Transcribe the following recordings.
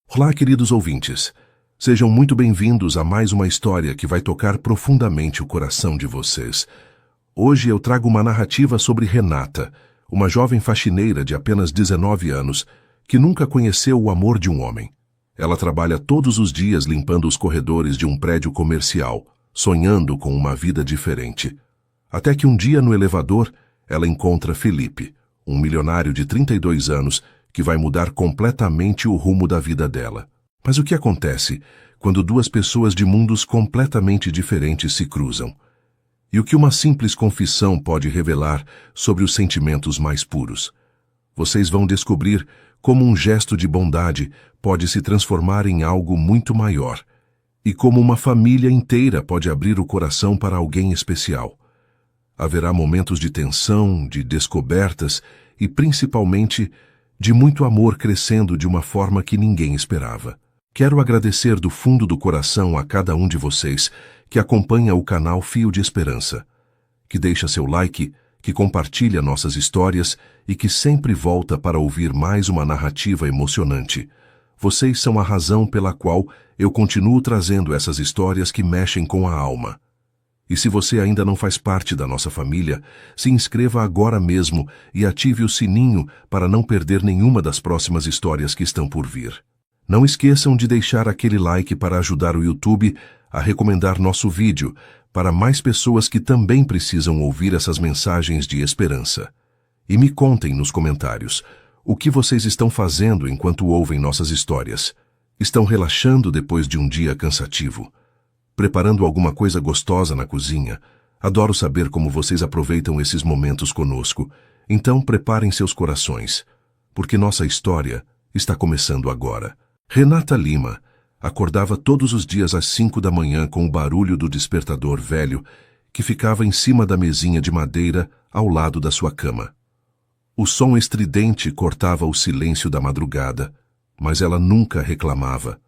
Olá, queridos ouvintes. Sejam muito bem-vindos a mais uma história que vai tocar profundamente o coração de vocês. Hoje eu trago uma narrativa sobre Renata, uma jovem faxineira de apenas 19 anos, que nunca conheceu o amor de um homem. Ela trabalha todos os dias limpando os corredores de um prédio comercial, sonhando com uma vida diferente. Até que um dia no elevador, ela encontra Felipe, um milionário de 32 anos, que vai mudar completamente o rumo da vida dela. Mas o que acontece quando duas pessoas de mundos completamente diferentes se cruzam? E o que uma simples confissão pode revelar sobre os sentimentos mais puros? Vocês vão descobrir como um gesto de bondade pode se transformar em algo muito maior, e como uma família inteira pode abrir o coração para alguém especial. Haverá momentos de tensão, de descobertas e, principalmente, de muito amor crescendo de uma forma que ninguém esperava. Quero agradecer do fundo do coração a cada um de vocês que acompanha o canal Fio de Esperança, que deixa seu like, que compartilha nossas histórias e que sempre volta para ouvir mais uma narrativa emocionante. Vocês são a razão pela qual eu continuo trazendo essas histórias que mexem com a alma. E se você ainda não faz parte da nossa família, se inscreva agora mesmo e ative o sininho para não perder nenhuma das próximas histórias que estão por vir. Não esqueçam de deixar aquele like para ajudar o YouTube a recomendar nosso vídeo para mais pessoas que também precisam ouvir essas mensagens de esperança. E me contem nos comentários o que vocês estão fazendo enquanto ouvem nossas histórias. Estão relaxando depois de um dia cansativo? Preparando alguma coisa gostosa na cozinha? Adoro saber como vocês aproveitam esses momentos conosco. Então preparem seus corações, porque nossa história está começando agora. Renata Lima acordava todos os dias às 5 da manhã com o barulho do despertador velho que ficava em cima da mesinha de madeira ao lado da sua cama. O som estridente cortava o silêncio da madrugada, mas ela nunca reclamava.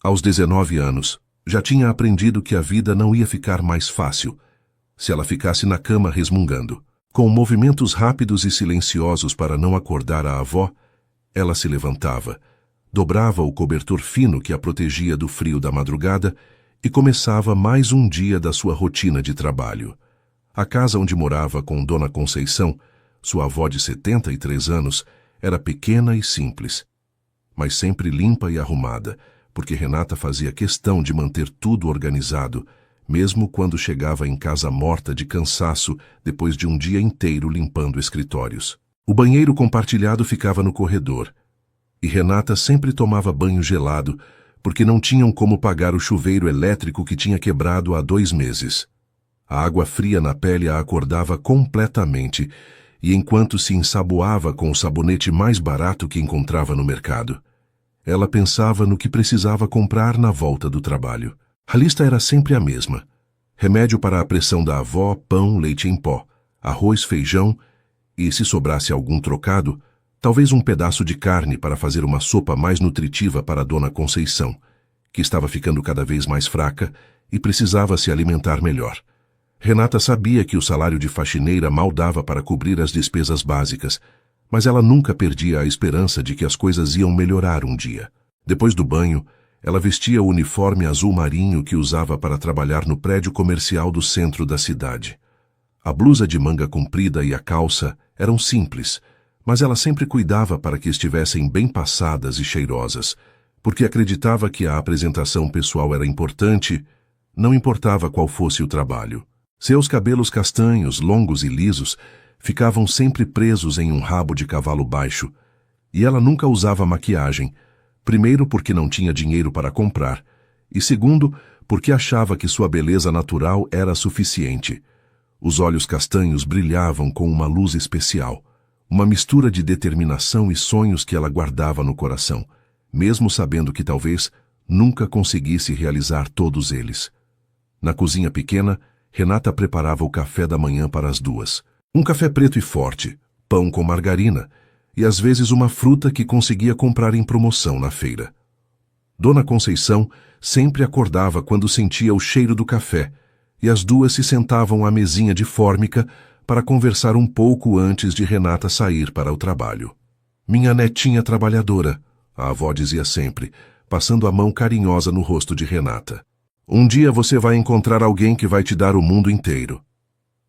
Aos 19 anos, já tinha aprendido que a vida não ia ficar mais fácil se ela ficasse na cama resmungando. Com movimentos rápidos e silenciosos para não acordar a avó, ela se levantava, dobrava o cobertor fino que a protegia do frio da madrugada e começava mais um dia da sua rotina de trabalho. A casa onde morava com Dona Conceição, sua avó de 73 anos, era pequena e simples, mas sempre limpa e arrumada, porque Renata fazia questão de manter tudo organizado, mesmo quando chegava em casa morta de cansaço depois de um dia inteiro limpando escritórios. O banheiro compartilhado ficava no corredor, e Renata sempre tomava banho gelado, porque não tinham como pagar o chuveiro elétrico que tinha quebrado há 2 meses. A água fria na pele a acordava completamente, e enquanto se ensaboava com o sabonete mais barato que encontrava no mercado, ela pensava no que precisava comprar na volta do trabalho. A lista era sempre a mesma: remédio para a pressão da avó, pão, leite em pó, arroz, feijão e, se sobrasse algum trocado, talvez um pedaço de carne para fazer uma sopa mais nutritiva para a Dona Conceição, que estava ficando cada vez mais fraca e precisava se alimentar melhor. Renata sabia que o salário de faxineira mal dava para cobrir as despesas básicas, mas ela nunca perdia a esperança de que as coisas iam melhorar um dia. Depois do banho, ela vestia o uniforme azul marinho que usava para trabalhar no prédio comercial do centro da cidade. A blusa de manga comprida e a calça eram simples, mas ela sempre cuidava para que estivessem bem passadas e cheirosas, porque acreditava que a apresentação pessoal era importante, não importava qual fosse o trabalho. Seus cabelos castanhos, longos e lisos, ficavam sempre presos em um rabo de cavalo baixo, e ela nunca usava maquiagem, primeiro porque não tinha dinheiro para comprar, e segundo porque achava que sua beleza natural era suficiente. Os olhos castanhos brilhavam com uma luz especial, uma mistura de determinação e sonhos que ela guardava no coração, mesmo sabendo que talvez nunca conseguisse realizar todos eles. Na cozinha pequena, Renata preparava o café da manhã para as duas. Um café preto e forte, pão com margarina e às vezes uma fruta que conseguia comprar em promoção na feira. Dona Conceição sempre acordava quando sentia o cheiro do café e as duas se sentavam à mesinha de fórmica para conversar um pouco antes de Renata sair para o trabalho. Minha netinha trabalhadora, a avó dizia sempre, passando a mão carinhosa no rosto de Renata. Um dia você vai encontrar alguém que vai te dar o mundo inteiro.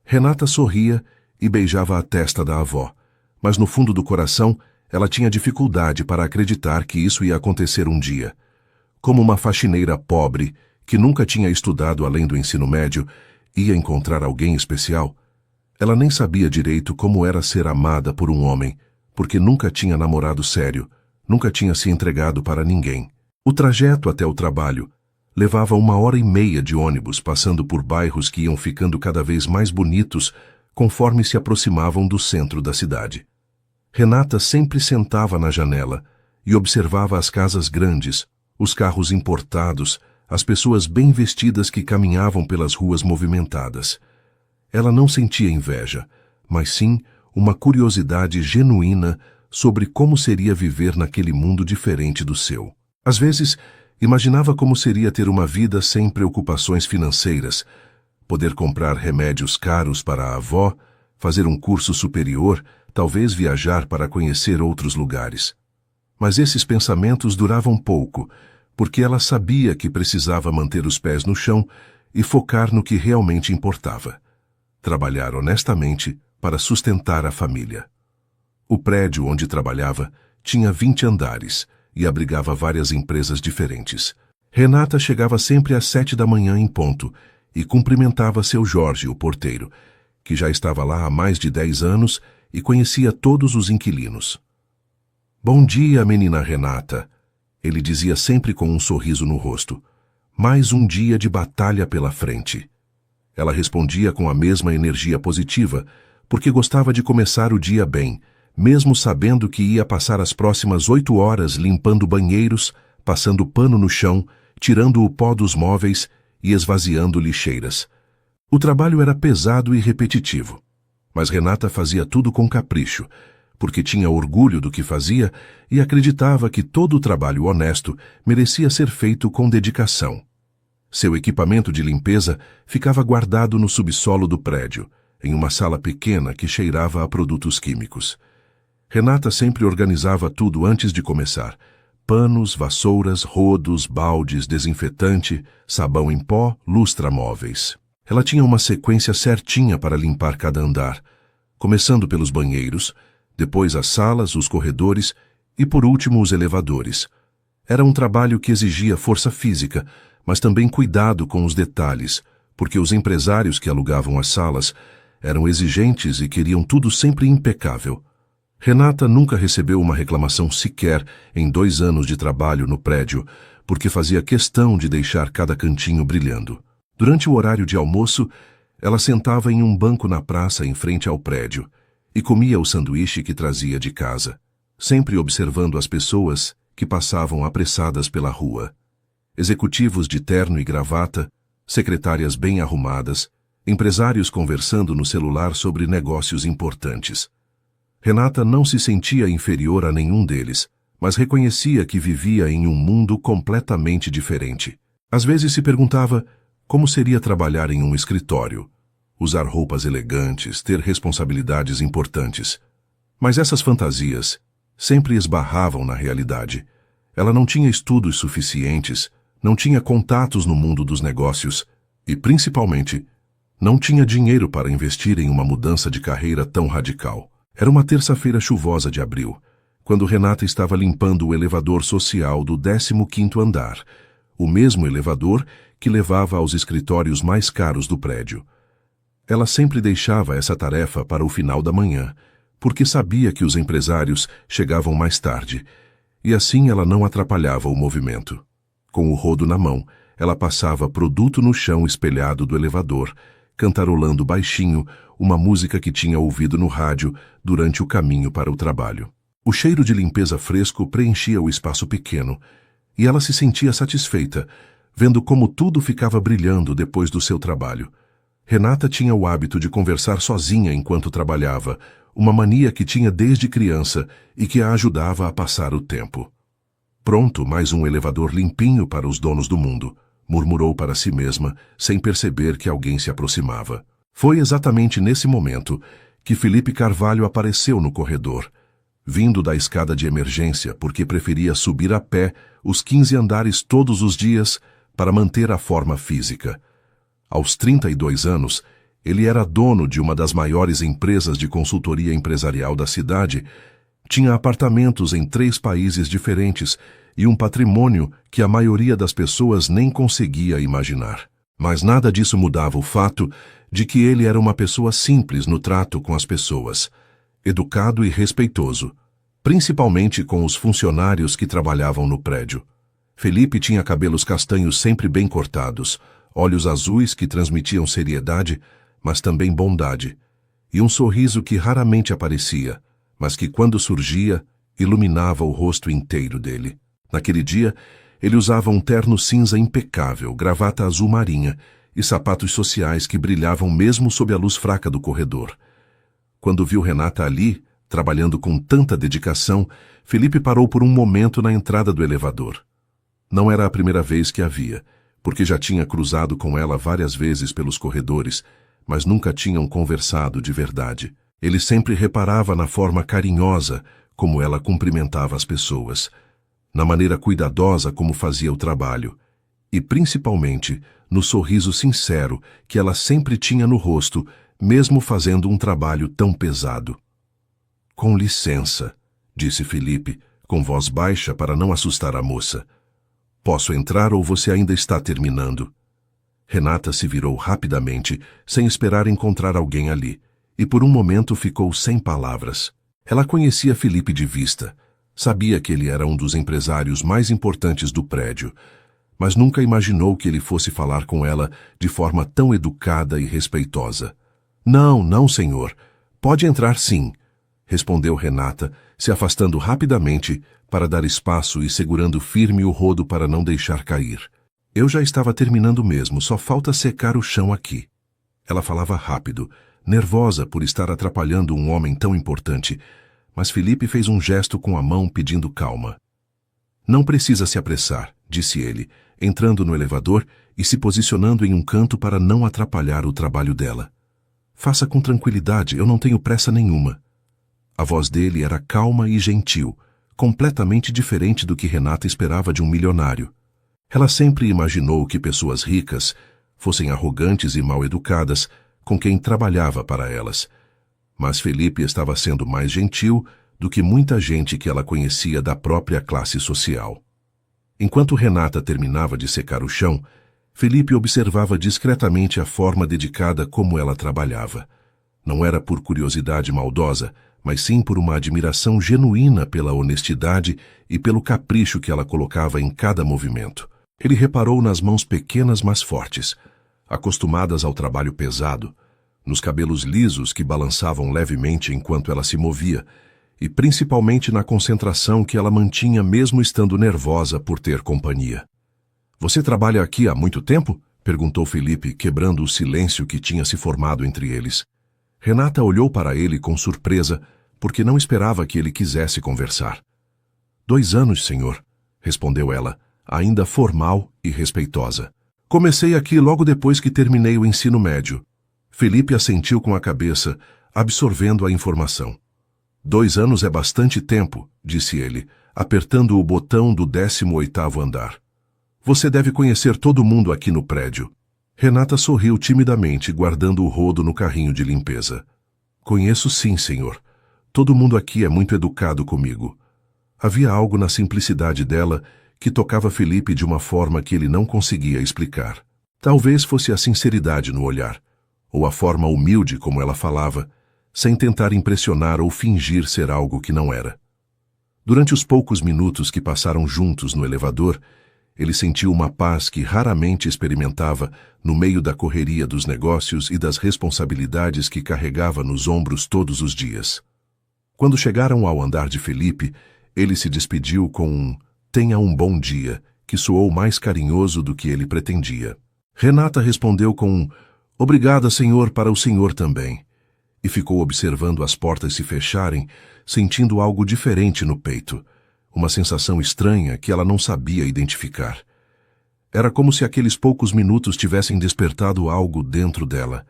Renata sorria e beijava a testa da avó, mas no fundo do coração ela tinha dificuldade para acreditar que isso ia acontecer um dia. Como uma faxineira pobre, que nunca tinha estudado além do ensino médio, ia encontrar alguém especial? Ela nem sabia direito como era ser amada por um homem, porque nunca tinha namorado sério, nunca tinha se entregado para ninguém. O trajeto até o trabalho levava 1h30 de ônibus, passando por bairros que iam ficando cada vez mais bonitos conforme se aproximavam do centro da cidade. Renata sempre sentava na janela e observava as casas grandes, os carros importados, as pessoas bem vestidas que caminhavam pelas ruas movimentadas. Ela não sentia inveja, mas sim uma curiosidade genuína sobre como seria viver naquele mundo diferente do seu. Às vezes, imaginava como seria ter uma vida sem preocupações financeiras, poder comprar remédios caros para a avó, fazer um curso superior, talvez viajar para conhecer outros lugares. Mas esses pensamentos duravam pouco, porque ela sabia que precisava manter os pés no chão e focar no que realmente importava: trabalhar honestamente para sustentar a família. O prédio onde trabalhava tinha 20 andares e abrigava várias empresas diferentes. Renata chegava sempre às 7 da manhã em ponto e cumprimentava seu Jorge, o porteiro, que já estava lá há mais de 10 anos e conhecia todos os inquilinos. Bom dia, menina Renata, ele dizia sempre com um sorriso no rosto. Mais um dia de batalha pela frente. Ela respondia com a mesma energia positiva, porque gostava de começar o dia bem, mesmo sabendo que ia passar as próximas 8 horas limpando banheiros, passando pano no chão, tirando o pó dos móveis e esvaziando lixeiras. O trabalho era pesado e repetitivo, mas Renata fazia tudo com capricho, porque tinha orgulho do que fazia e acreditava que todo o trabalho honesto merecia ser feito com dedicação. Seu equipamento de limpeza ficava guardado no subsolo do prédio, em uma sala pequena que cheirava a produtos químicos. Renata sempre organizava tudo antes de começar: panos, vassouras, rodos, baldes, desinfetante, sabão em pó, lustra-móveis. Ela tinha uma sequência certinha para limpar cada andar, começando pelos banheiros, depois as salas, os corredores e, por último, os elevadores. Era um trabalho que exigia força física, mas também cuidado com os detalhes, porque os empresários que alugavam as salas eram exigentes e queriam tudo sempre impecável. Renata nunca recebeu uma reclamação sequer em 2 anos de trabalho no prédio, porque fazia questão de deixar cada cantinho brilhando. Durante o horário de almoço, ela sentava em um banco na praça em frente ao prédio e comia o sanduíche que trazia de casa, sempre observando as pessoas que passavam apressadas pela rua. Executivos de terno e gravata, secretárias bem arrumadas, empresários conversando no celular sobre negócios importantes. Renata não se sentia inferior a nenhum deles, mas reconhecia que vivia em um mundo completamente diferente. Às vezes se perguntava como seria trabalhar em um escritório, usar roupas elegantes, ter responsabilidades importantes. Mas essas fantasias sempre esbarravam na realidade. Ela não tinha estudos suficientes, não tinha contatos no mundo dos negócios e, principalmente, não tinha dinheiro para investir em uma mudança de carreira tão radical. Era uma terça-feira chuvosa de abril, quando Renata estava limpando o elevador social do 15º andar, o mesmo elevador que levava aos escritórios mais caros do prédio. Ela sempre deixava essa tarefa para o final da manhã, porque sabia que os empresários chegavam mais tarde, e assim ela não atrapalhava o movimento. Com o rodo na mão, ela passava produto no chão espelhado do elevador, cantarolando baixinho uma música que tinha ouvido no rádio durante o caminho para o trabalho. O cheiro de limpeza fresco preenchia o espaço pequeno, e ela se sentia satisfeita, vendo como tudo ficava brilhando depois do seu trabalho. Renata tinha o hábito de conversar sozinha enquanto trabalhava, uma mania que tinha desde criança e que a ajudava a passar o tempo. Pronto, mais um elevador limpinho para os donos do mundo, murmurou para si mesma, sem perceber que alguém se aproximava. Foi exatamente nesse momento que Felipe Carvalho apareceu no corredor. vindo da escada de emergência porque preferia subir a pé os 15 andares todos os dias para manter a forma física. Aos 32 anos, ele era dono de uma das maiores empresas de consultoria empresarial da cidade, tinha apartamentos em 3 países diferentes e um patrimônio que a maioria das pessoas nem conseguia imaginar. Mas nada disso mudava o fato de que ele era uma pessoa simples no trato com as pessoas, educado e respeitoso, principalmente com os funcionários que trabalhavam no prédio. Felipe tinha cabelos castanhos sempre bem cortados, olhos azuis que transmitiam seriedade, mas também bondade, e um sorriso que raramente aparecia, mas que, quando surgia, iluminava o rosto inteiro dele. Naquele dia, ele usava um terno cinza impecável, gravata azul marinha e sapatos sociais que brilhavam mesmo sob a luz fraca do corredor. Quando viu Renata ali, trabalhando com tanta dedicação, Felipe parou por um momento na entrada do elevador. Não era a primeira vez que a via, porque já tinha cruzado com ela várias vezes pelos corredores, mas nunca tinham conversado de verdade. Ele sempre reparava na forma carinhosa como ela cumprimentava as pessoas, na maneira cuidadosa como fazia o trabalho, e principalmente no sorriso sincero que ela sempre tinha no rosto, mesmo fazendo um trabalho tão pesado. "Com licença", disse Felipe, com voz baixa para não assustar a moça. "Posso entrar ou você ainda está terminando?" Renata se virou rapidamente, sem esperar encontrar alguém ali, e por um momento ficou sem palavras. Ela conhecia Felipe de vista, sabia que ele era um dos empresários mais importantes do prédio, mas nunca imaginou que ele fosse falar com ela de forma tão educada e respeitosa. "Não, não, senhor. Pode entrar sim", respondeu Renata, se afastando rapidamente para dar espaço e segurando firme o rodo para não deixar cair. "Eu já estava terminando mesmo, só falta secar o chão aqui." Ela falava rápido, nervosa por estar atrapalhando um homem tão importante, mas Felipe fez um gesto com a mão pedindo calma. "Não precisa se apressar", disse ele, entrando no elevador e se posicionando em um canto para não atrapalhar o trabalho dela. "Faça com tranquilidade, eu não tenho pressa nenhuma." A voz dele era calma e gentil, completamente diferente do que Renata esperava de um milionário. Ela sempre imaginou que pessoas ricas fossem arrogantes e mal educadas com quem trabalhava para elas. Mas Felipe estava sendo mais gentil do que muita gente que ela conhecia da própria classe social. Enquanto Renata terminava de secar o chão, Felipe observava discretamente a forma dedicada como ela trabalhava. Não era por curiosidade maldosa, mas sim por uma admiração genuína pela honestidade e pelo capricho que ela colocava em cada movimento. Ele reparou nas mãos pequenas mas fortes, acostumadas ao trabalho pesado, nos cabelos lisos que balançavam levemente enquanto ela se movia, e principalmente na concentração que ela mantinha mesmo estando nervosa por ter companhia. "Você trabalha aqui há muito tempo?" perguntou Felipe, quebrando o silêncio que tinha se formado entre eles. Renata olhou para ele com surpresa, porque não esperava que ele quisesse conversar. "2 anos, senhor", respondeu ela, ainda formal e respeitosa. "Comecei aqui logo depois que terminei o ensino médio." Felipe assentiu com a cabeça, absorvendo a informação. "2 anos é bastante tempo", disse ele, apertando o botão do 18º andar. "Você deve conhecer todo mundo aqui no prédio." Renata sorriu timidamente, guardando o rodo no carrinho de limpeza. "Conheço sim, senhor. Todo mundo aqui é muito educado comigo." Havia algo na simplicidade dela que tocava Felipe de uma forma que ele não conseguia explicar. Talvez fosse a sinceridade no olhar, ou a forma humilde como ela falava, sem tentar impressionar ou fingir ser algo que não era. Durante os poucos minutos que passaram juntos no elevador, ele sentiu uma paz que raramente experimentava no meio da correria dos negócios e das responsabilidades que carregava nos ombros todos os dias. Quando chegaram ao andar de Felipe, ele se despediu com um "tenha um bom dia", que soou mais carinhoso do que ele pretendia. Renata respondeu com um "obrigada, senhor, para o senhor também", e ficou observando as portas se fecharem, sentindo algo diferente no peito, uma sensação estranha que ela não sabia identificar. Era como se aqueles poucos minutos tivessem despertado algo dentro dela,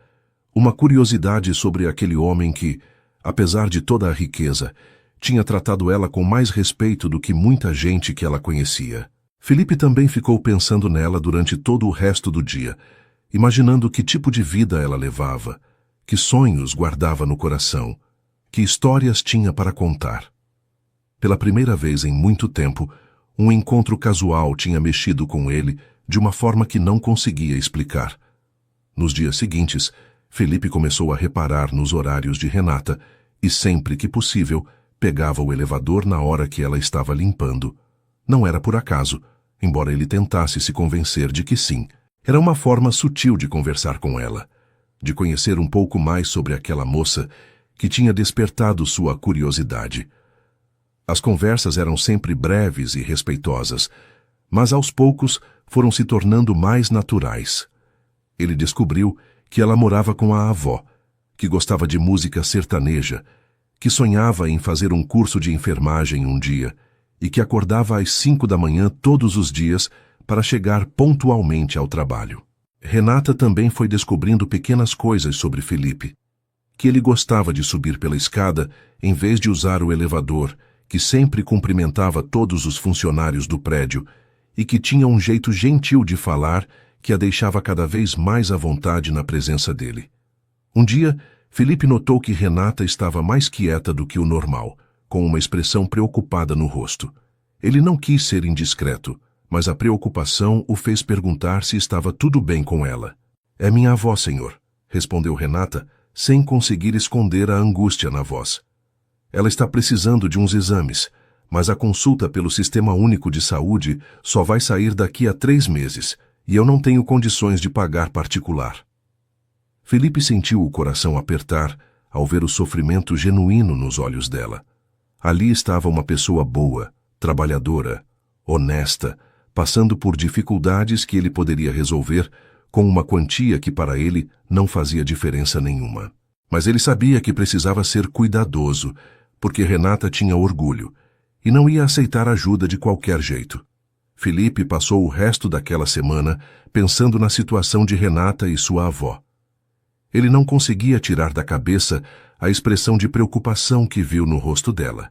uma curiosidade sobre aquele homem que, apesar de toda a riqueza, Tinha tratado ela com mais respeito do que muita gente que ela conhecia. Felipe também ficou pensando nela durante todo o resto do dia, imaginando que tipo de vida ela levava, que sonhos guardava no coração, que histórias tinha para contar. Pela primeira vez em muito tempo, um encontro casual tinha mexido com ele de uma forma que não conseguia explicar. Nos dias seguintes, Felipe começou a reparar nos horários de Renata e, sempre que possível, pegava o elevador na hora que ela estava limpando. Não era por acaso, embora ele tentasse se convencer de que sim. Era uma forma sutil de conversar com ela, de conhecer um pouco mais sobre aquela moça que tinha despertado sua curiosidade. As conversas eram sempre breves e respeitosas, mas aos poucos foram se tornando mais naturais. Ele descobriu que ela morava com a avó, que gostava de música sertaneja, que sonhava em fazer um curso de enfermagem um dia e que acordava às 5 da manhã todos os dias para chegar pontualmente ao trabalho. Renata também foi descobrindo pequenas coisas sobre Felipe, que ele gostava de subir pela escada em vez de usar o elevador, que sempre cumprimentava todos os funcionários do prédio e que tinha um jeito gentil de falar que a deixava cada vez mais à vontade na presença dele. Um dia, Felipe notou que Renata estava mais quieta do que o normal, com uma expressão preocupada no rosto. Ele não quis ser indiscreto, mas a preocupação o fez perguntar se estava tudo bem com ela. "É minha avó, senhor", respondeu Renata, sem conseguir esconder a angústia na voz. "Ela está precisando de uns exames, mas a consulta pelo Sistema Único de Saúde só vai sair daqui a 3 meses, e eu não tenho condições de pagar particular." Felipe sentiu o coração apertar ao ver o sofrimento genuíno nos olhos dela. Ali estava uma pessoa boa, trabalhadora, honesta, passando por dificuldades que ele poderia resolver com uma quantia que para ele não fazia diferença nenhuma. Mas ele sabia que precisava ser cuidadoso, porque Renata tinha orgulho, e não ia aceitar ajuda de qualquer jeito. Felipe passou o resto daquela semana pensando na situação de Renata e sua avó. Ele não conseguia tirar da cabeça a expressão de preocupação que viu no rosto dela.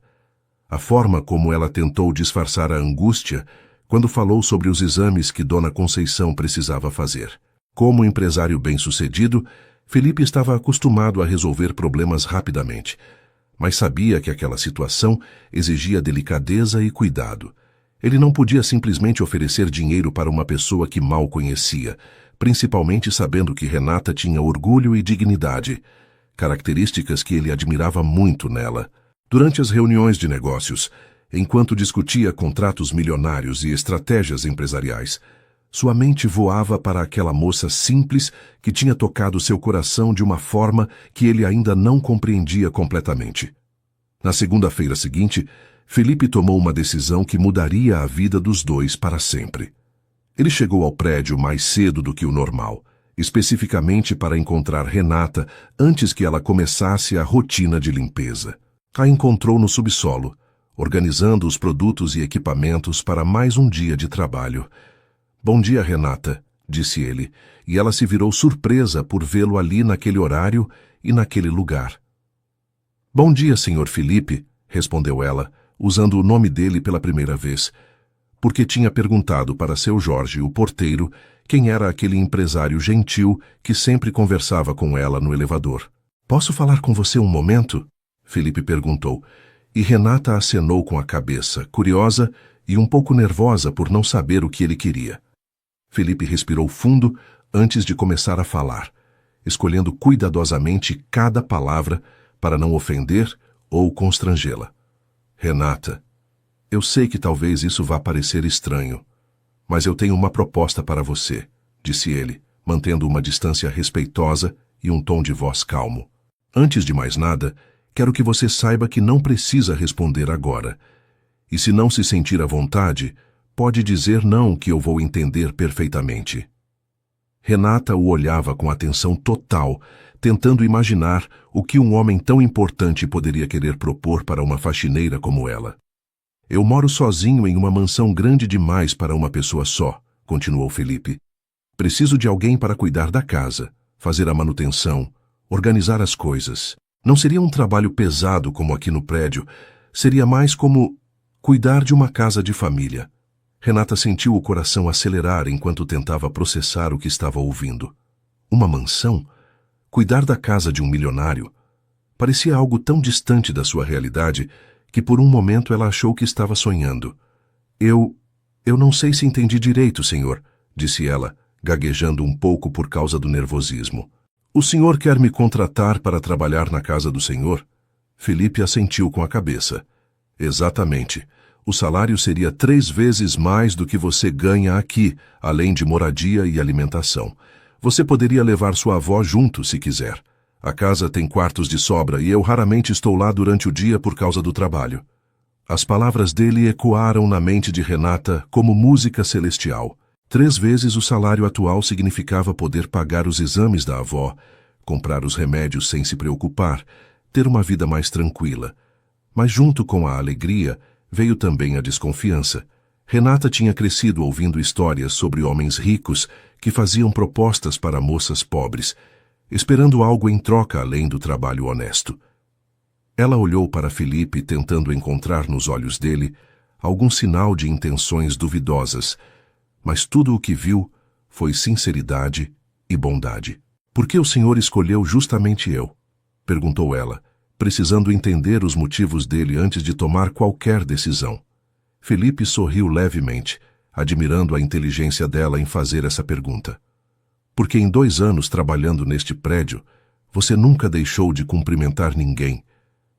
A forma como ela tentou disfarçar a angústia quando falou sobre os exames que Dona Conceição precisava fazer. Como empresário bem-sucedido, Felipe estava acostumado a resolver problemas rapidamente, mas sabia que aquela situação exigia delicadeza e cuidado. Ele não podia simplesmente oferecer dinheiro para uma pessoa que mal conhecia, principalmente sabendo que Renata tinha orgulho e dignidade, características que ele admirava muito nela. Durante as reuniões de negócios, enquanto discutia contratos milionários e estratégias empresariais, sua mente voava para aquela moça simples que tinha tocado seu coração de uma forma que ele ainda não compreendia completamente. Na segunda-feira seguinte, Felipe tomou uma decisão que mudaria a vida dos dois para sempre. Ele chegou ao prédio mais cedo do que o normal, especificamente para encontrar Renata antes que ela começasse a rotina de limpeza. A encontrou no subsolo, organizando os produtos e equipamentos para mais um dia de trabalho. "Bom dia, Renata", disse ele, e ela se virou surpresa por vê-lo ali naquele horário e naquele lugar. "Bom dia, senhor Felipe", respondeu ela, usando o nome dele pela primeira vez, porque tinha perguntado para seu Jorge, o porteiro, quem era aquele empresário gentil que sempre conversava com ela no elevador. "Posso falar com você um momento?", Felipe perguntou, e Renata acenou com a cabeça, curiosa e um pouco nervosa por não saber o que ele queria. Felipe respirou fundo antes de começar a falar, escolhendo cuidadosamente cada palavra para não ofender ou constrangê-la. "Renata, eu sei que talvez isso vá parecer estranho, mas eu tenho uma proposta para você", disse ele, mantendo uma distância respeitosa e um tom de voz calmo. "Antes de mais nada, quero que você saiba que não precisa responder agora. E se não se sentir à vontade, pode dizer não que eu vou entender perfeitamente." Renata o olhava com atenção total, tentando imaginar o que um homem tão importante poderia querer propor para uma faxineira como ela. "Eu moro sozinho em uma mansão grande demais para uma pessoa só", continuou Felipe. "Preciso de alguém para cuidar da casa, fazer a manutenção, organizar as coisas. Não seria um trabalho pesado como aqui no prédio, Seria mais como cuidar de uma casa de família. Renata sentiu o coração acelerar enquanto tentava processar o que estava ouvindo. Uma mansão? Cuidar da casa de um milionário? Parecia algo tão distante da sua realidade que por um momento ela achou que estava sonhando. Eu não sei se entendi direito, senhor, disse ela, gaguejando um pouco por causa do nervosismo. O senhor quer me contratar para trabalhar na casa do senhor? Felipe assentiu com a cabeça. Exatamente. O salário seria 3 vezes mais do que você ganha aqui, além de moradia e alimentação. Você poderia levar sua avó junto, se quiser. A casa tem quartos de sobra e eu raramente estou lá durante o dia por causa do trabalho. As palavras dele ecoaram na mente de Renata como música celestial. 3 vezes o salário atual significava poder pagar os exames da avó, comprar os remédios sem se preocupar, ter uma vida mais tranquila. Mas junto com a alegria, veio também a desconfiança. Renata tinha crescido ouvindo histórias sobre homens ricos que faziam propostas para moças pobres, esperando algo em troca além do trabalho honesto. Ela olhou para Felipe tentando encontrar nos olhos dele algum sinal de intenções duvidosas, mas tudo o que viu foi sinceridade e bondade. Por que o senhor escolheu justamente eu? Perguntou ela, precisando entender os motivos dele antes de tomar qualquer decisão. Felipe sorriu levemente, admirando a inteligência dela em fazer essa pergunta. Porque em 2 anos trabalhando neste prédio, você nunca deixou de cumprimentar ninguém,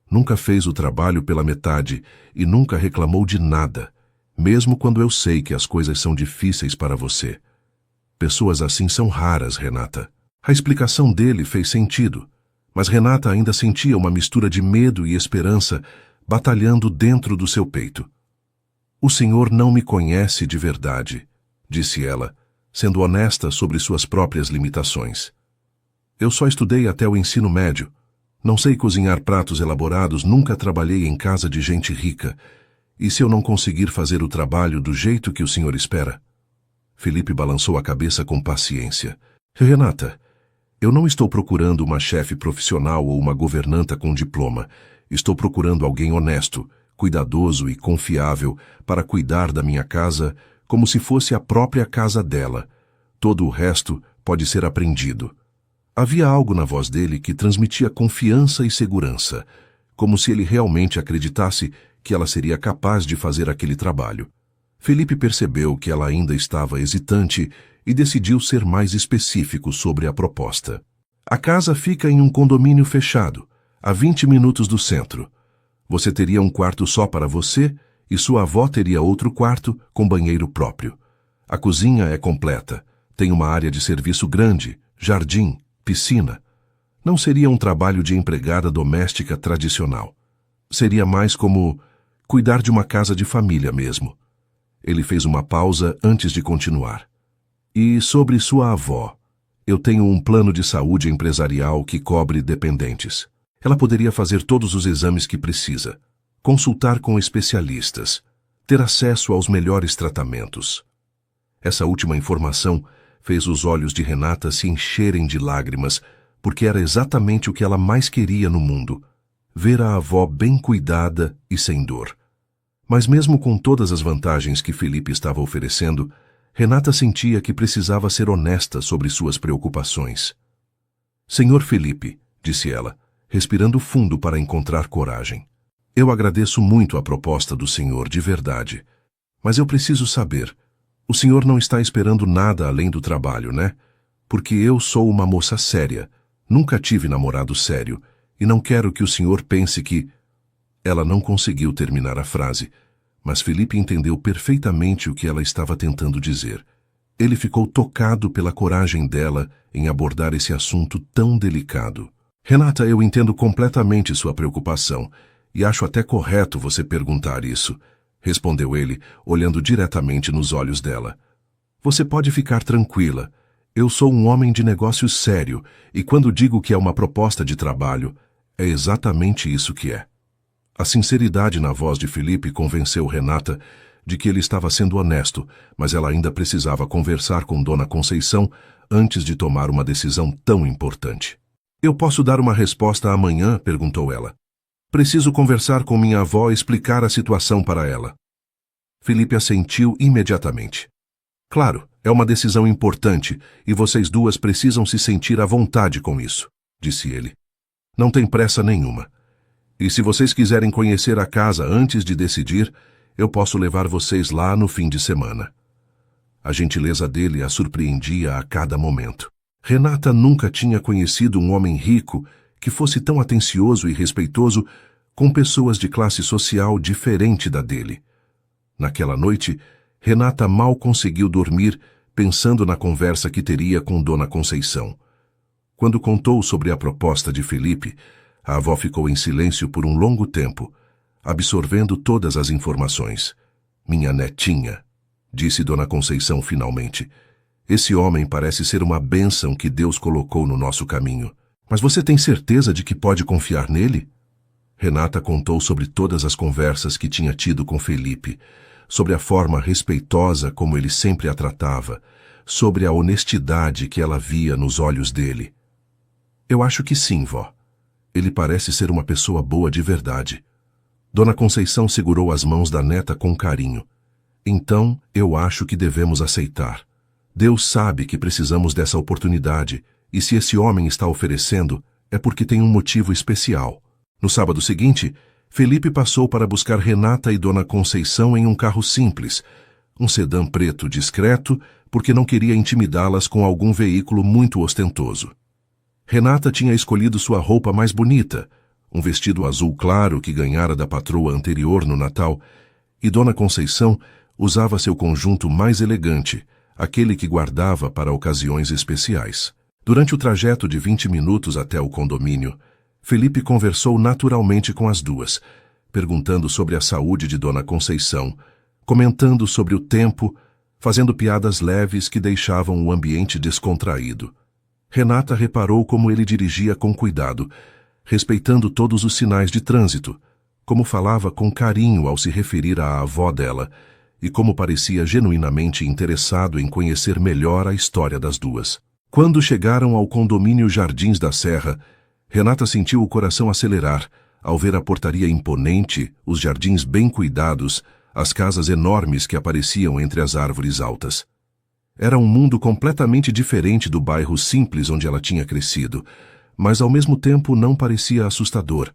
nunca fez o trabalho pela metade e nunca reclamou de nada, mesmo quando eu sei que as coisas são difíceis para você. Pessoas assim são raras, Renata. A explicação dele fez sentido, mas Renata ainda sentia uma mistura de medo e esperança batalhando dentro do seu peito. O senhor não me conhece de verdade, disse ela, sendo honesta sobre suas próprias limitações. Eu só estudei até o ensino médio. Não sei cozinhar pratos elaborados, nunca trabalhei em casa de gente rica. E se eu não conseguir fazer o trabalho do jeito que o senhor espera? Felipe balançou a cabeça com paciência. Renata, eu não estou procurando uma chefe profissional ou uma governanta com diploma. Estou procurando alguém honesto, cuidadoso e confiável para cuidar da minha casa como se fosse a própria casa dela. Todo o resto pode ser aprendido. Havia algo na voz dele que transmitia confiança e segurança, como se ele realmente acreditasse que ela seria capaz de fazer aquele trabalho. Felipe percebeu que ela ainda estava hesitante e decidiu ser mais específico sobre a proposta. A casa fica em um condomínio fechado, a 20 minutos do centro. Você teria um quarto só para você e sua avó teria outro quarto com banheiro próprio. A cozinha é completa, tem uma área de serviço grande, jardim, piscina. Não seria um trabalho de empregada doméstica tradicional. Seria mais como cuidar de uma casa de família mesmo. Ele fez uma pausa antes de continuar. E sobre sua avó, eu tenho um plano de saúde empresarial que cobre dependentes. Ela poderia fazer todos os exames que precisa, consultar com especialistas, ter acesso aos melhores tratamentos. Essa última informação fez os olhos de Renata se encherem de lágrimas, porque era exatamente o que ela mais queria no mundo, ver a avó bem cuidada e sem dor. Mas mesmo com todas as vantagens que Felipe estava oferecendo, Renata sentia que precisava ser honesta sobre suas preocupações. Senhor Felipe, disse ela, respirando fundo para encontrar coragem. Eu agradeço muito a proposta do senhor, de verdade. Mas eu preciso saber, o senhor não está esperando nada além do trabalho, né? Porque eu sou uma moça séria, nunca tive namorado sério, e não quero que o senhor pense que... Ela não conseguiu terminar a frase, mas Felipe entendeu perfeitamente o que ela estava tentando dizer. Ele ficou tocado pela coragem dela em abordar esse assunto tão delicado. Renata, eu entendo completamente sua preocupação, e acho até correto você perguntar isso, respondeu ele, olhando diretamente nos olhos dela. Você pode ficar tranquila. Eu sou um homem de negócios sério, e quando digo que é uma proposta de trabalho, é exatamente isso que é. A sinceridade na voz de Felipe convenceu Renata de que ele estava sendo honesto, mas ela ainda precisava conversar com Dona Conceição antes de tomar uma decisão tão importante. Eu posso dar uma resposta amanhã? Perguntou ela. Preciso conversar com minha avó e explicar a situação para ela. Felipe assentiu imediatamente. Claro, é uma decisão importante e vocês duas precisam se sentir à vontade com isso, disse ele. Não tem pressa nenhuma. E se vocês quiserem conhecer a casa antes de decidir, eu posso levar vocês lá no fim de semana. A gentileza dele a surpreendia a cada momento. Renata nunca tinha conhecido um homem rico que fosse tão atencioso e respeitoso com pessoas de classe social diferente da dele. Naquela noite, Renata mal conseguiu dormir pensando na conversa que teria com Dona Conceição. Quando contou sobre a proposta de Felipe, a avó ficou em silêncio por um longo tempo, absorvendo todas as informações. Minha netinha, disse Dona Conceição finalmente, esse homem parece ser uma bênção que Deus colocou no nosso caminho. Mas você tem certeza de que pode confiar nele? Renata contou sobre todas as conversas que tinha tido com Felipe, sobre a forma respeitosa como ele sempre a tratava, sobre a honestidade que ela via nos olhos dele. Eu acho que sim, vó. Ele parece ser uma pessoa boa de verdade. Dona Conceição segurou as mãos da neta com carinho. Então, eu acho que devemos aceitar. Deus sabe que precisamos dessa oportunidade, e se esse homem está oferecendo, é porque tem um motivo especial. No sábado seguinte, Felipe passou para buscar Renata e Dona Conceição em um carro simples, um sedã preto discreto, porque não queria intimidá-las com algum veículo muito ostentoso. Renata tinha escolhido sua roupa mais bonita, um vestido azul claro que ganhara da patroa anterior no Natal, e Dona Conceição usava seu conjunto mais elegante, aquele que guardava para ocasiões especiais. Durante o trajeto de 20 minutos até o condomínio, Felipe conversou naturalmente com as duas, perguntando sobre a saúde de Dona Conceição, comentando sobre o tempo, fazendo piadas leves que deixavam o ambiente descontraído. Renata reparou como ele dirigia com cuidado, respeitando todos os sinais de trânsito, como falava com carinho ao se referir à avó dela, e como parecia genuinamente interessado em conhecer melhor a história das duas. Quando chegaram ao condomínio Jardins da Serra, Renata sentiu o coração acelerar ao ver a portaria imponente, os jardins bem cuidados, as casas enormes que apareciam entre as árvores altas. Era um mundo completamente diferente do bairro simples onde ela tinha crescido, mas ao mesmo tempo não parecia assustador,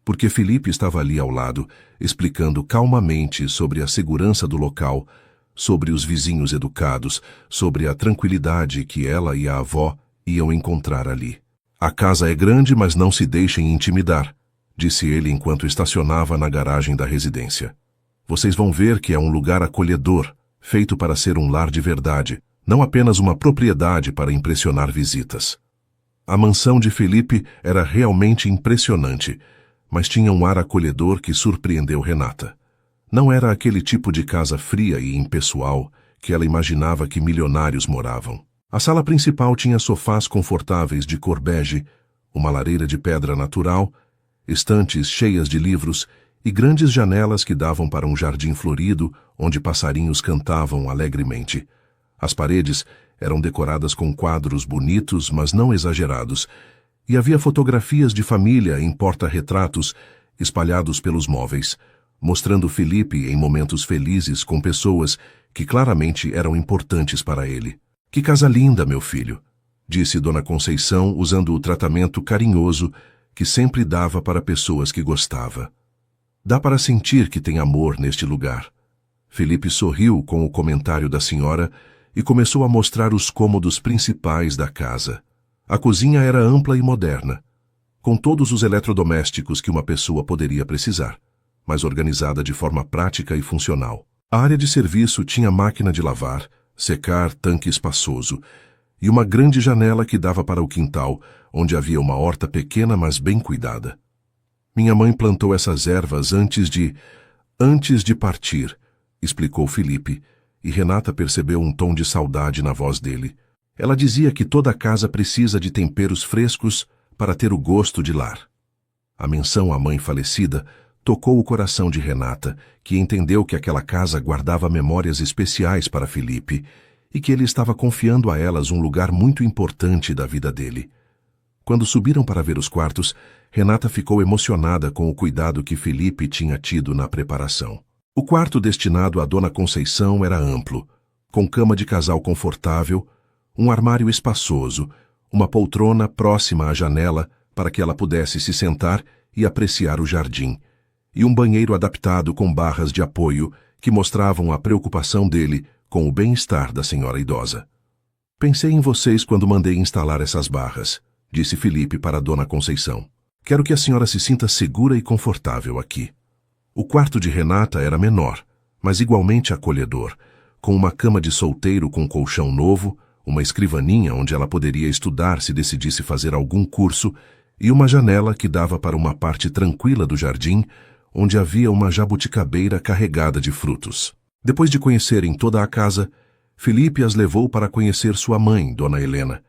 porque Felipe estava ali ao lado, explicando calmamente sobre a segurança do local, sobre os vizinhos educados, sobre a tranquilidade que ela e a avó iam encontrar ali. A casa é grande, mas não se deixem intimidar, disse ele enquanto estacionava na garagem da residência. Vocês vão ver que é um lugar acolhedor, feito para ser um lar de verdade, não apenas uma propriedade para impressionar visitas. A mansão de Felipe era realmente impressionante, mas tinha um ar acolhedor que surpreendeu Renata. Não era aquele tipo de casa fria e impessoal que ela imaginava que milionários moravam. A sala principal tinha sofás confortáveis de cor bege, uma lareira de pedra natural, estantes cheias de livros e grandes janelas que davam para um jardim florido onde passarinhos cantavam alegremente. As paredes eram decoradas com quadros bonitos, mas não exagerados, e havia fotografias de família em porta-retratos espalhados pelos móveis, mostrando Felipe em momentos felizes com pessoas que claramente eram importantes para ele. Que casa linda, meu filho, disse Dona Conceição usando o tratamento carinhoso que sempre dava para pessoas que gostava. Dá para sentir que tem amor neste lugar. Felipe sorriu com o comentário da senhora e começou a mostrar os cômodos principais da casa. A cozinha era ampla e moderna, com todos os eletrodomésticos que uma pessoa poderia precisar, mas organizada de forma prática e funcional. A área de serviço tinha máquina de lavar, secar, tanque espaçoso, e uma grande janela que dava para o quintal, onde havia uma horta pequena, mas bem cuidada. Minha mãe plantou essas ervas antes de partir, explicou Felipe, e Renata percebeu um tom de saudade na voz dele. Ela dizia que toda casa precisa de temperos frescos para ter o gosto de lar. A menção à mãe falecida tocou o coração de Renata, que entendeu que aquela casa guardava memórias especiais para Felipe e que ele estava confiando a elas um lugar muito importante da vida dele. Quando subiram para ver os quartos, Renata ficou emocionada com o cuidado que Felipe tinha tido na preparação. O quarto destinado à Dona Conceição era amplo, com cama de casal confortável, um armário espaçoso, uma poltrona próxima à janela para que ela pudesse se sentar e apreciar o jardim, e um banheiro adaptado com barras de apoio que mostravam a preocupação dele com o bem-estar da senhora idosa. Pensei em vocês quando mandei instalar essas barras, disse Felipe para Dona Conceição. Quero que a senhora se sinta segura e confortável aqui. O quarto de Renata era menor, mas igualmente acolhedor, com uma cama de solteiro com colchão novo, uma escrivaninha onde ela poderia estudar se decidisse fazer algum curso e uma janela que dava para uma parte tranquila do jardim, onde havia uma jabuticabeira carregada de frutos. Depois de conhecerem toda a casa, Felipe as levou para conhecer sua mãe, Dona Helena,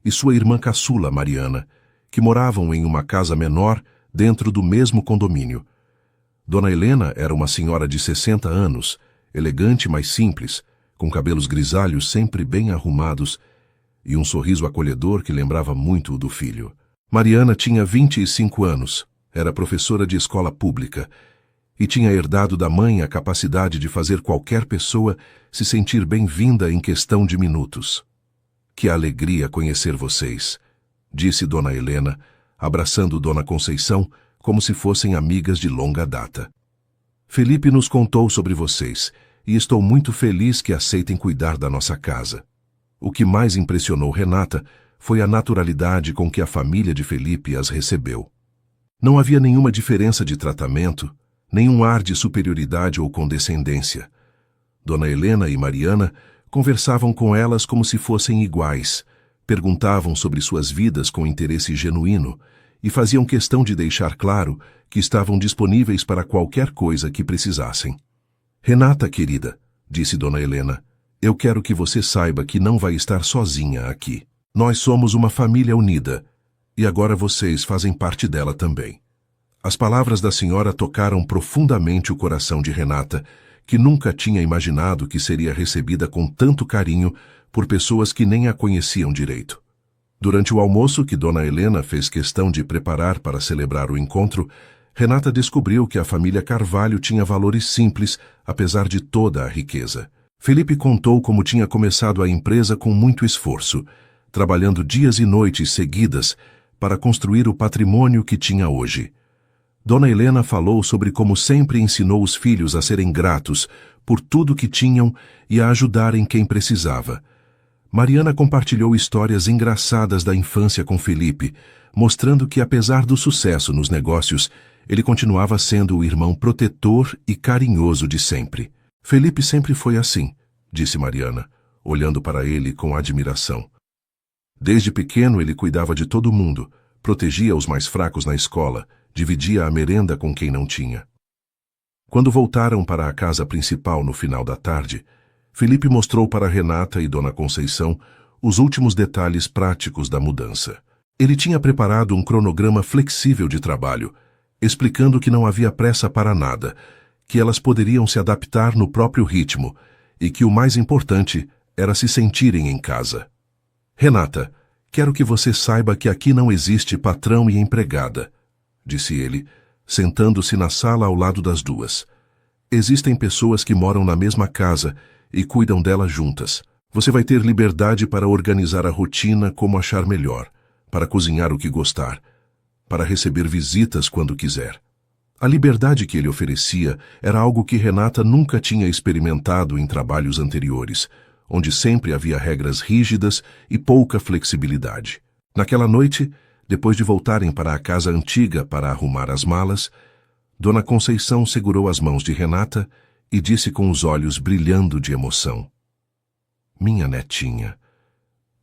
e sua irmã caçula, Mariana, que moravam em uma casa menor dentro do mesmo condomínio. Dona Helena era uma senhora de 60 anos, elegante, mas simples, com cabelos grisalhos sempre bem arrumados e um sorriso acolhedor que lembrava muito o do filho. Mariana tinha 25 anos, era professora de escola pública e tinha herdado da mãe a capacidade de fazer qualquer pessoa se sentir bem-vinda em questão de minutos. Que alegria conhecer vocês, disse Dona Helena, abraçando Dona Conceição como se fossem amigas de longa data. Felipe nos contou sobre vocês e estou muito feliz que aceitem cuidar da nossa casa. O que mais impressionou Renata foi a naturalidade com que a família de Felipe as recebeu. Não havia nenhuma diferença de tratamento, nenhum ar de superioridade ou condescendência. Dona Helena e Mariana conversavam com elas como se fossem iguais, perguntavam sobre suas vidas com interesse genuíno e faziam questão de deixar claro que estavam disponíveis para qualquer coisa que precisassem. Renata, querida, disse Dona Helena, eu quero que você saiba que não vai estar sozinha aqui. Nós somos uma família unida e agora vocês fazem parte dela também. As palavras da senhora tocaram profundamente o coração de Renata, que nunca tinha imaginado que seria recebida com tanto carinho por pessoas que nem a conheciam direito. Durante o almoço que Dona Helena fez questão de preparar para celebrar o encontro, Renata descobriu que a família Carvalho tinha valores simples, apesar de toda a riqueza. Felipe contou como tinha começado a empresa com muito esforço, trabalhando dias e noites seguidas para construir o patrimônio que tinha hoje. Dona Helena falou sobre como sempre ensinou os filhos a serem gratos por tudo que tinham e a ajudarem quem precisava. Mariana compartilhou histórias engraçadas da infância com Felipe, mostrando que, apesar do sucesso nos negócios, ele continuava sendo o irmão protetor e carinhoso de sempre. Felipe sempre foi assim, disse Mariana, olhando para ele com admiração. Desde pequeno ele cuidava de todo mundo, protegia os mais fracos na escola, dividia a merenda com quem não tinha. Quando voltaram para a casa principal no final da tarde, Felipe mostrou para Renata e Dona Conceição os últimos detalhes práticos da mudança. Ele tinha preparado um cronograma flexível de trabalho, explicando que não havia pressa para nada, que elas poderiam se adaptar no próprio ritmo e que o mais importante era se sentirem em casa. Renata, quero que você saiba que aqui não existe patrão e empregada, disse ele, sentando-se na sala ao lado das duas. Existem pessoas que moram na mesma casa e cuidam dela juntas. Você vai ter liberdade para organizar a rotina como achar melhor, para cozinhar o que gostar, para receber visitas quando quiser. A liberdade que ele oferecia era algo que Renata nunca tinha experimentado em trabalhos anteriores, onde sempre havia regras rígidas e pouca flexibilidade. Naquela noite, depois de voltarem para a casa antiga para arrumar as malas, Dona Conceição segurou as mãos de Renata e disse com os olhos brilhando de emoção: Minha netinha,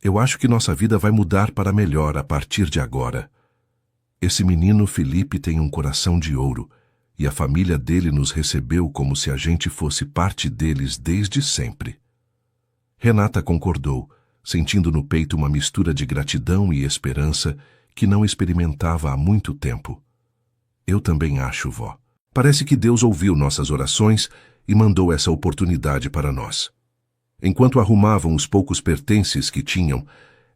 eu acho que nossa vida vai mudar para melhor a partir de agora. Esse menino Felipe tem um coração de ouro e a família dele nos recebeu como se a gente fosse parte deles desde sempre. Renata concordou, sentindo no peito uma mistura de gratidão e esperança que não experimentava há muito tempo. Eu também acho, vó. Parece que Deus ouviu nossas orações e mandou essa oportunidade para nós. Enquanto arrumavam os poucos pertences que tinham,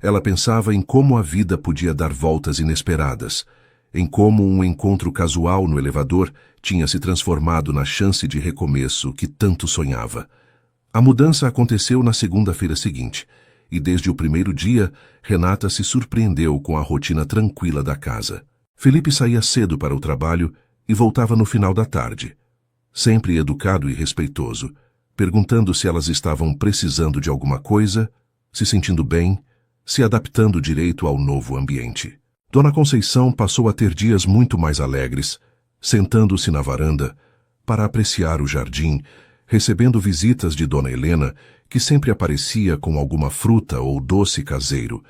Ela pensava em como a vida podia dar voltas inesperadas, em como um encontro casual no elevador tinha se transformado na chance de recomeço que tanto sonhava. A mudança aconteceu na segunda-feira seguinte, e desde o primeiro dia, Renata se surpreendeu com a rotina tranquila da casa. Felipe saía cedo para o trabalho e voltava no final da tarde, sempre educado e respeitoso, perguntando se elas estavam precisando de alguma coisa, se sentindo bem, se adaptando direito ao novo ambiente. Dona Conceição passou a ter dias muito mais alegres, sentando-se na varanda para apreciar o jardim, recebendo visitas de Dona Helena, que sempre aparecia com alguma fruta ou doce caseiro,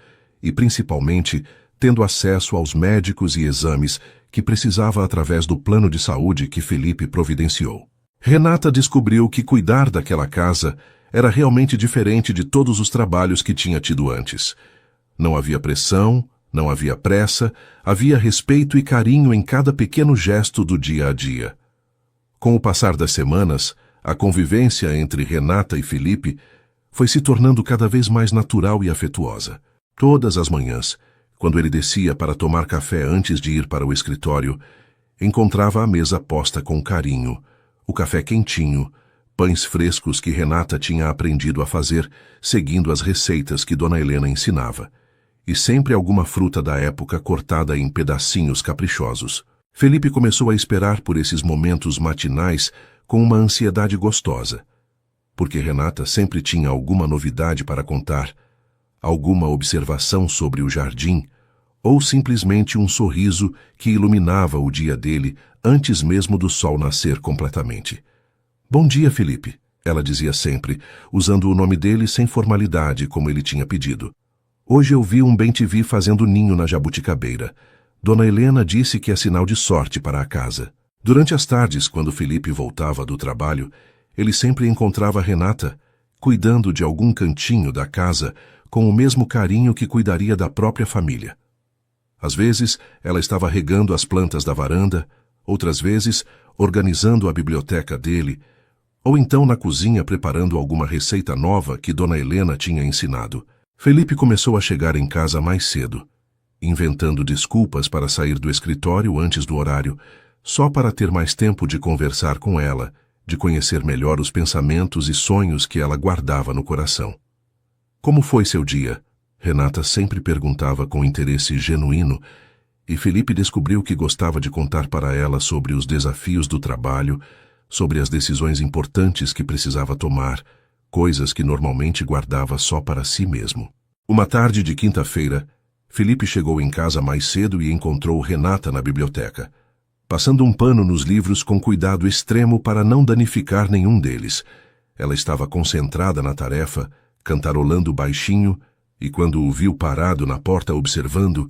e principalmente tendo acesso aos médicos e exames que precisava através do plano de saúde que Felipe providenciou. Renata descobriu que cuidar daquela casa era realmente diferente de todos os trabalhos que tinha tido antes. Não havia pressão, não havia pressa, havia respeito e carinho em cada pequeno gesto do dia a dia. Com o passar das semanas, a convivência entre Renata e Felipe foi se tornando cada vez mais natural e afetuosa. Todas as manhãs, quando ele descia para tomar café antes de ir para o escritório, encontrava a mesa posta com carinho, o café quentinho, pães frescos que Renata tinha aprendido a fazer, seguindo as receitas que Dona Helena ensinava, e sempre alguma fruta da época cortada em pedacinhos caprichosos. Felipe começou a esperar por esses momentos matinais com uma ansiedade gostosa, porque Renata sempre tinha alguma novidade para contar, alguma observação sobre o jardim, ou simplesmente um sorriso que iluminava o dia dele antes mesmo do sol nascer completamente. "Bom dia, Felipe", ela dizia sempre, usando o nome dele sem formalidade, como ele tinha pedido. "Hoje eu vi um bem-te-vi fazendo ninho na jabuticabeira. Dona Helena disse que é sinal de sorte para a casa." Durante as tardes, quando Felipe voltava do trabalho, ele sempre encontrava Renata, cuidando de algum cantinho da casa com o mesmo carinho que cuidaria da própria família. Às vezes, ela estava regando as plantas da varanda, outras vezes, organizando a biblioteca dele, ou então na cozinha preparando alguma receita nova que Dona Helena tinha ensinado. Felipe começou a chegar em casa mais cedo, inventando desculpas para sair do escritório antes do horário, só para ter mais tempo de conversar com ela, de conhecer melhor os pensamentos e sonhos que ela guardava no coração. "Como foi seu dia?" Renata sempre perguntava com interesse genuíno, e Felipe descobriu que gostava de contar para ela sobre os desafios do trabalho, sobre as decisões importantes que precisava tomar, coisas que normalmente guardava só para si mesmo. Uma tarde de quinta-feira, Felipe chegou em casa mais cedo e encontrou Renata na biblioteca, passando um pano nos livros com cuidado extremo para não danificar nenhum deles. Ela estava concentrada na tarefa, cantarolando baixinho, e quando o viu parado na porta observando,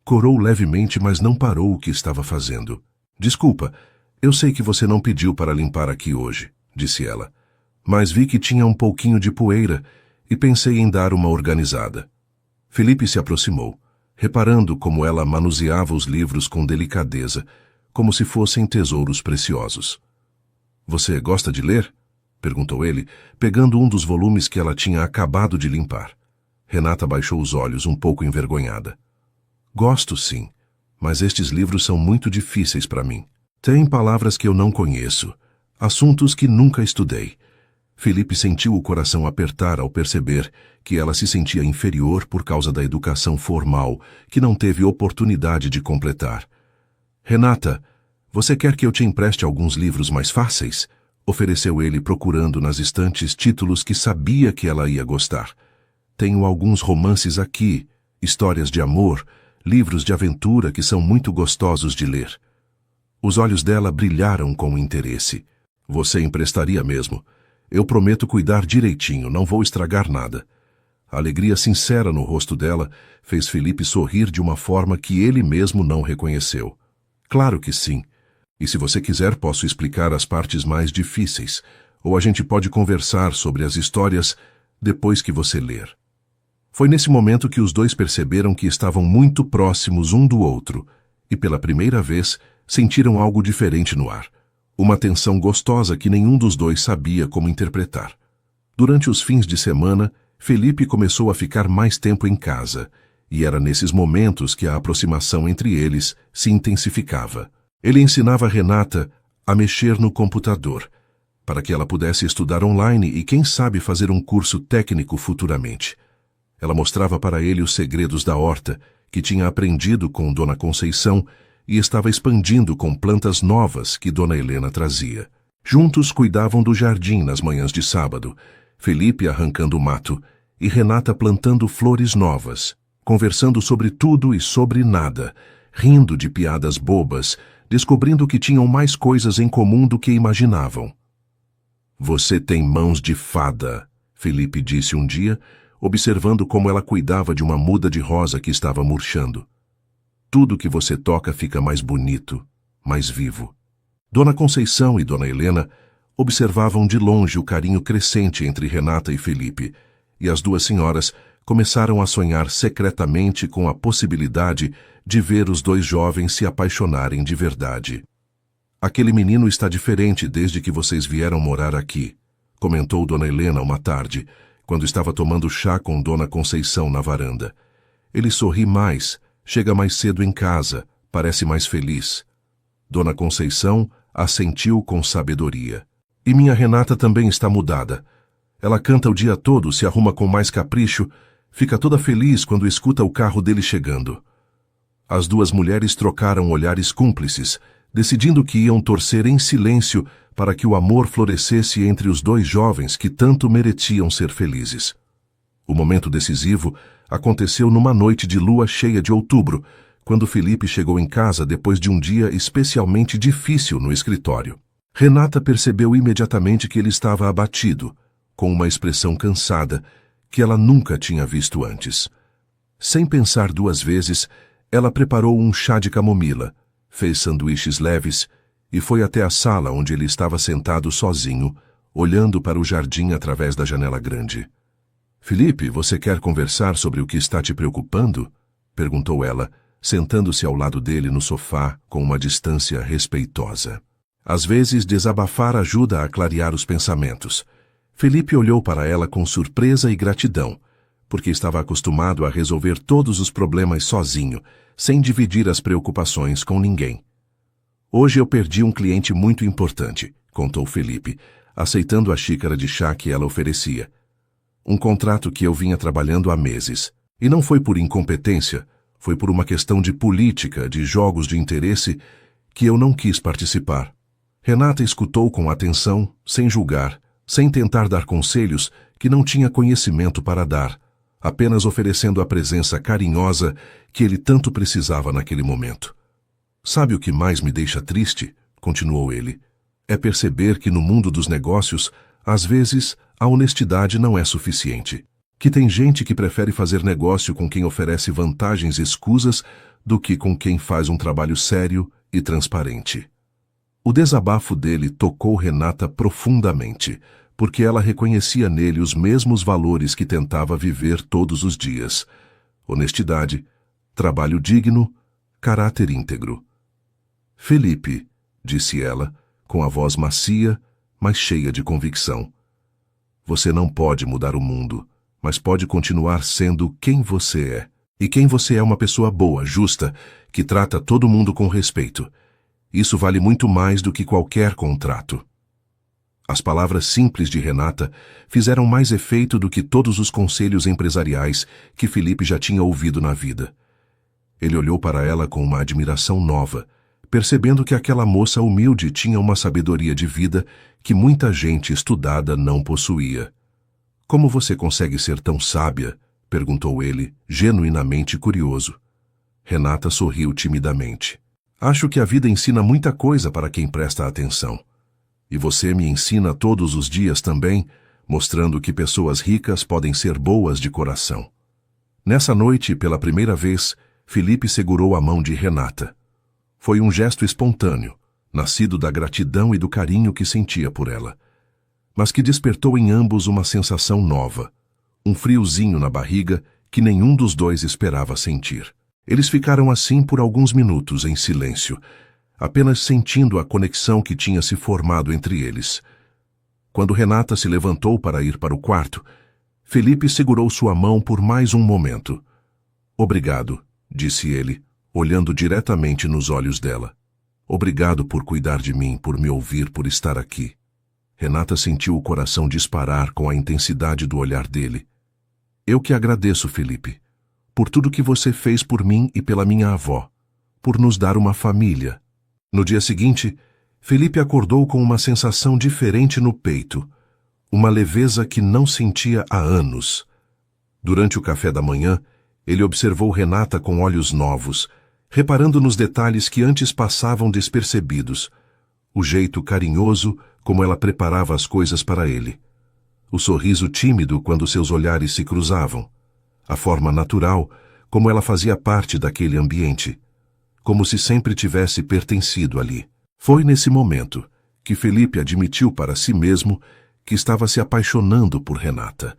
corou levemente, mas não parou o que estava fazendo. "Desculpa, eu sei que você não pediu para limpar aqui hoje", disse ela, "mas vi que tinha um pouquinho de poeira e pensei em dar uma organizada." Felipe se aproximou, reparando como ela manuseava os livros com delicadeza, como se fossem tesouros preciosos. "Você gosta de ler?" perguntou ele, pegando um dos volumes que ela tinha acabado de limpar. Renata baixou os olhos, um pouco envergonhada. "Gosto, sim, mas estes livros são muito difíceis para mim. Tem palavras que eu não conheço, assuntos que nunca estudei." Felipe sentiu o coração apertar ao perceber que ela se sentia inferior por causa da educação formal, que não teve oportunidade de completar. "Renata, você quer que eu te empreste alguns livros mais fáceis?" ofereceu ele, procurando nas estantes títulos que sabia que ela ia gostar. "Tenho alguns romances aqui, histórias de amor, livros de aventura que são muito gostosos de ler." Os olhos dela brilharam com interesse. "Você emprestaria mesmo? Eu prometo cuidar direitinho, não vou estragar nada." A alegria sincera no rosto dela fez Felipe sorrir de uma forma que ele mesmo não reconheceu. "Claro que sim. E se você quiser, posso explicar as partes mais difíceis, ou a gente pode conversar sobre as histórias depois que você ler." Foi nesse momento que os dois perceberam que estavam muito próximos um do outro, e pela primeira vez sentiram algo diferente no ar. Uma tensão gostosa que nenhum dos dois sabia como interpretar. Durante os fins de semana, Felipe começou a ficar mais tempo em casa, e era nesses momentos que a aproximação entre eles se intensificava. Ele ensinava Renata a mexer no computador, para que ela pudesse estudar online e, quem sabe, fazer um curso técnico futuramente. Ela mostrava para ele os segredos da horta, que tinha aprendido com Dona Conceição e estava expandindo com plantas novas que Dona Helena trazia. Juntos cuidavam do jardim nas manhãs de sábado, Felipe arrancando o mato e Renata plantando flores novas, conversando sobre tudo e sobre nada, rindo de piadas bobas, descobrindo que tinham mais coisas em comum do que imaginavam. "Você tem mãos de fada", Felipe disse um dia, observando como ela cuidava de uma muda de rosa que estava murchando. "Tudo que você toca fica mais bonito, mais vivo." Dona Conceição e Dona Helena observavam de longe o carinho crescente entre Renata e Felipe, e as duas senhoras começaram a sonhar secretamente com a possibilidade de ver os dois jovens se apaixonarem de verdade. "Aquele menino está diferente desde que vocês vieram morar aqui", comentou Dona Helena uma tarde, quando estava tomando chá com Dona Conceição na varanda. "Ele sorri mais, chega mais cedo em casa, parece mais feliz." Dona Conceição assentiu com sabedoria. "E minha Renata também está mudada. Ela canta o dia todo, se arruma com mais capricho, fica toda feliz quando escuta o carro dele chegando." As duas mulheres trocaram olhares cúmplices, decidindo que iam torcer em silêncio para que o amor florescesse entre os dois jovens que tanto mereciam ser felizes. O momento decisivo aconteceu numa noite de lua cheia de outubro, quando Felipe chegou em casa depois de um dia especialmente difícil no escritório. Renata percebeu imediatamente que ele estava abatido, com uma expressão cansada que ela nunca tinha visto antes. Sem pensar duas vezes, ela preparou um chá de camomila, fez sanduíches leves e foi até a sala onde ele estava sentado sozinho, olhando para o jardim através da janela grande. "Felipe, você quer conversar sobre o que está te preocupando?" perguntou ela, sentando-se ao lado dele no sofá com uma distância respeitosa. Às vezes, desabafar ajuda a clarear os pensamentos. Felipe olhou para ela com surpresa e gratidão, porque estava acostumado a resolver todos os problemas sozinho, sem dividir as preocupações com ninguém. "Hoje eu perdi um cliente muito importante", contou Felipe, aceitando a xícara de chá que ela oferecia. "Um contrato que eu vinha trabalhando há meses. E não foi por incompetência, foi por uma questão de política, de jogos de interesse, que eu não quis participar." Renata escutou com atenção, sem julgar, sem tentar dar conselhos que não tinha conhecimento para dar, apenas oferecendo a presença carinhosa que ele tanto precisava naquele momento. "Sabe o que mais me deixa triste?" continuou ele. "É perceber que no mundo dos negócios, às vezes, a honestidade não é suficiente. Que tem gente que prefere fazer negócio com quem oferece vantagens escusas do que com quem faz um trabalho sério e transparente." O desabafo dele tocou Renata profundamente, porque ela reconhecia nele os mesmos valores que tentava viver todos os dias: honestidade, trabalho digno, caráter íntegro. "Felipe", disse ela, com a voz macia, mas cheia de convicção, "você não pode mudar o mundo, mas pode continuar sendo quem você é. E quem você é uma pessoa boa, justa, que trata todo mundo com respeito. Isso vale muito mais do que qualquer contrato." As palavras simples de Renata fizeram mais efeito do que todos os conselhos empresariais que Felipe já tinha ouvido na vida. Ele olhou para ela com uma admiração nova, percebendo que aquela moça humilde tinha uma sabedoria de vida que muita gente estudada não possuía. "Como você consegue ser tão sábia?" perguntou ele, genuinamente curioso. Renata sorriu timidamente. "Acho que a vida ensina muita coisa para quem presta atenção. E você me ensina todos os dias também, mostrando que pessoas ricas podem ser boas de coração." Nessa noite, pela primeira vez, Felipe segurou a mão de Renata. Foi um gesto espontâneo, nascido da gratidão e do carinho que sentia por ela, mas que despertou em ambos uma sensação nova, um friozinho na barriga que nenhum dos dois esperava sentir. Eles ficaram assim por alguns minutos em silêncio, apenas sentindo a conexão que tinha se formado entre eles. Quando Renata se levantou para ir para o quarto, Felipe segurou sua mão por mais um momento. Obrigado, disse ele, olhando diretamente nos olhos dela. Obrigado por cuidar de mim, por me ouvir, por estar aqui. Renata sentiu o coração disparar com a intensidade do olhar dele. Eu que agradeço, Felipe, por tudo que você fez por mim e pela minha avó, por nos dar uma família. No dia seguinte, Felipe acordou com uma sensação diferente no peito, uma leveza que não sentia há anos. Durante o café da manhã, ele observou Renata com olhos novos, reparando nos detalhes que antes passavam despercebidos, o jeito carinhoso como ela preparava as coisas para ele, o sorriso tímido quando seus olhares se cruzavam, a forma natural como ela fazia parte daquele ambiente, como se sempre tivesse pertencido ali. Foi nesse momento que Felipe admitiu para si mesmo que estava se apaixonando por Renata.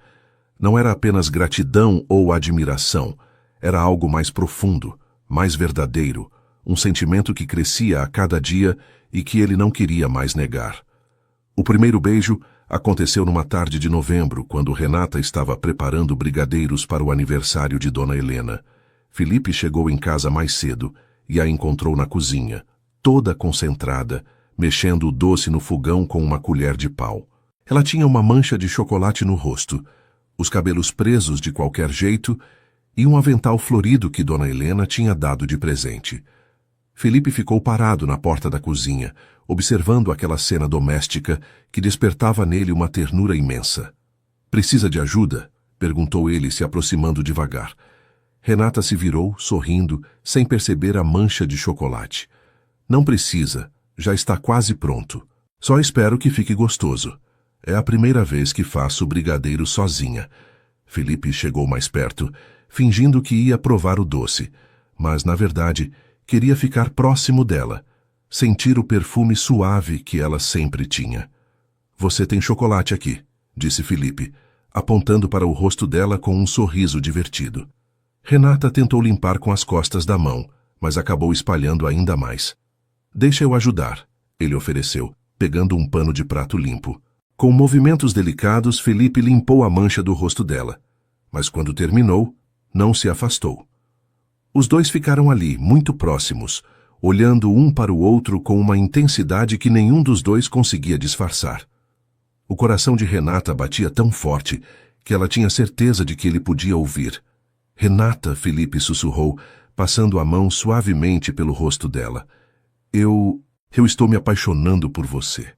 Não era apenas gratidão ou admiração, era algo mais profundo, mais verdadeiro, um sentimento que crescia a cada dia e que ele não queria mais negar. O primeiro beijo aconteceu numa tarde de novembro, quando Renata estava preparando brigadeiros para o aniversário de Dona Helena. Felipe chegou em casa mais cedo e a encontrou na cozinha, toda concentrada, mexendo o doce no fogão com uma colher de pau. Ela tinha uma mancha de chocolate no rosto, os cabelos presos de qualquer jeito e um avental florido que Dona Helena tinha dado de presente. Felipe ficou parado na porta da cozinha, observando aquela cena doméstica que despertava nele uma ternura imensa. "Precisa de ajuda?" perguntou ele, se aproximando devagar. Renata se virou, sorrindo, sem perceber a mancha de chocolate. "Não precisa, já está quase pronto. Só espero que fique gostoso. É a primeira vez que faço brigadeiro sozinha." Felipe chegou mais perto, fingindo que ia provar o doce, mas, na verdade, queria ficar próximo dela, sentir o perfume suave que ela sempre tinha. "Você tem chocolate aqui", disse Felipe, apontando para o rosto dela com um sorriso divertido. Renata tentou limpar com as costas da mão, mas acabou espalhando ainda mais. "Deixa eu ajudar", ele ofereceu, pegando um pano de prato limpo. Com movimentos delicados, Felipe limpou a mancha do rosto dela, mas quando terminou, não se afastou. Os dois ficaram ali, muito próximos, olhando um para o outro com uma intensidade que nenhum dos dois conseguia disfarçar. O coração de Renata batia tão forte que ela tinha certeza de que ele podia ouvir. "Renata", Felipe sussurrou, passando a mão suavemente pelo rosto dela. Eu estou me apaixonando por você."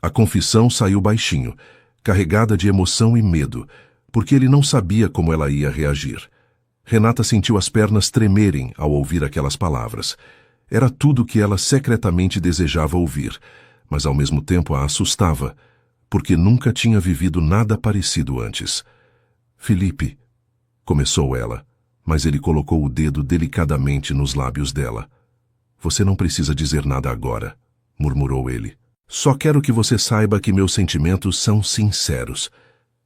A confissão saiu baixinho, carregada de emoção e medo, porque ele não sabia como ela ia reagir. Renata sentiu as pernas tremerem ao ouvir aquelas palavras. Era tudo o que ela secretamente desejava ouvir, mas ao mesmo tempo a assustava, porque nunca tinha vivido nada parecido antes. "Felipe", começou ela, mas ele colocou o dedo delicadamente nos lábios dela. "Você não precisa dizer nada agora", murmurou ele. "Só quero que você saiba que meus sentimentos são sinceros."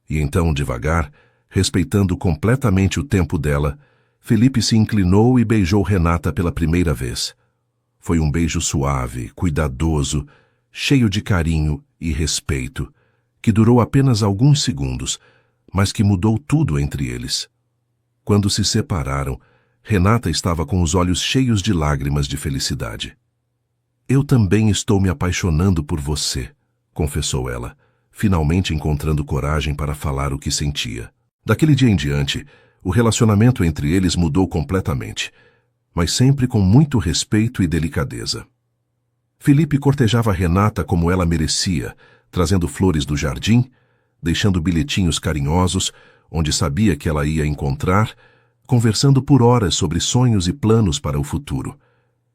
E então, devagar, respeitando completamente o tempo dela, Felipe se inclinou e beijou Renata pela primeira vez. Foi um beijo suave, cuidadoso, cheio de carinho e respeito, que durou apenas alguns segundos, mas que mudou tudo entre eles. Quando se separaram, Renata estava com os olhos cheios de lágrimas de felicidade. "Eu também estou me apaixonando por você", confessou ela, finalmente encontrando coragem para falar o que sentia. Daquele dia em diante, o relacionamento entre eles mudou completamente, mas sempre com muito respeito e delicadeza. Felipe cortejava Renata como ela merecia, trazendo flores do jardim, deixando bilhetinhos carinhosos, onde sabia que ela ia encontrar, conversando por horas sobre sonhos e planos para o futuro.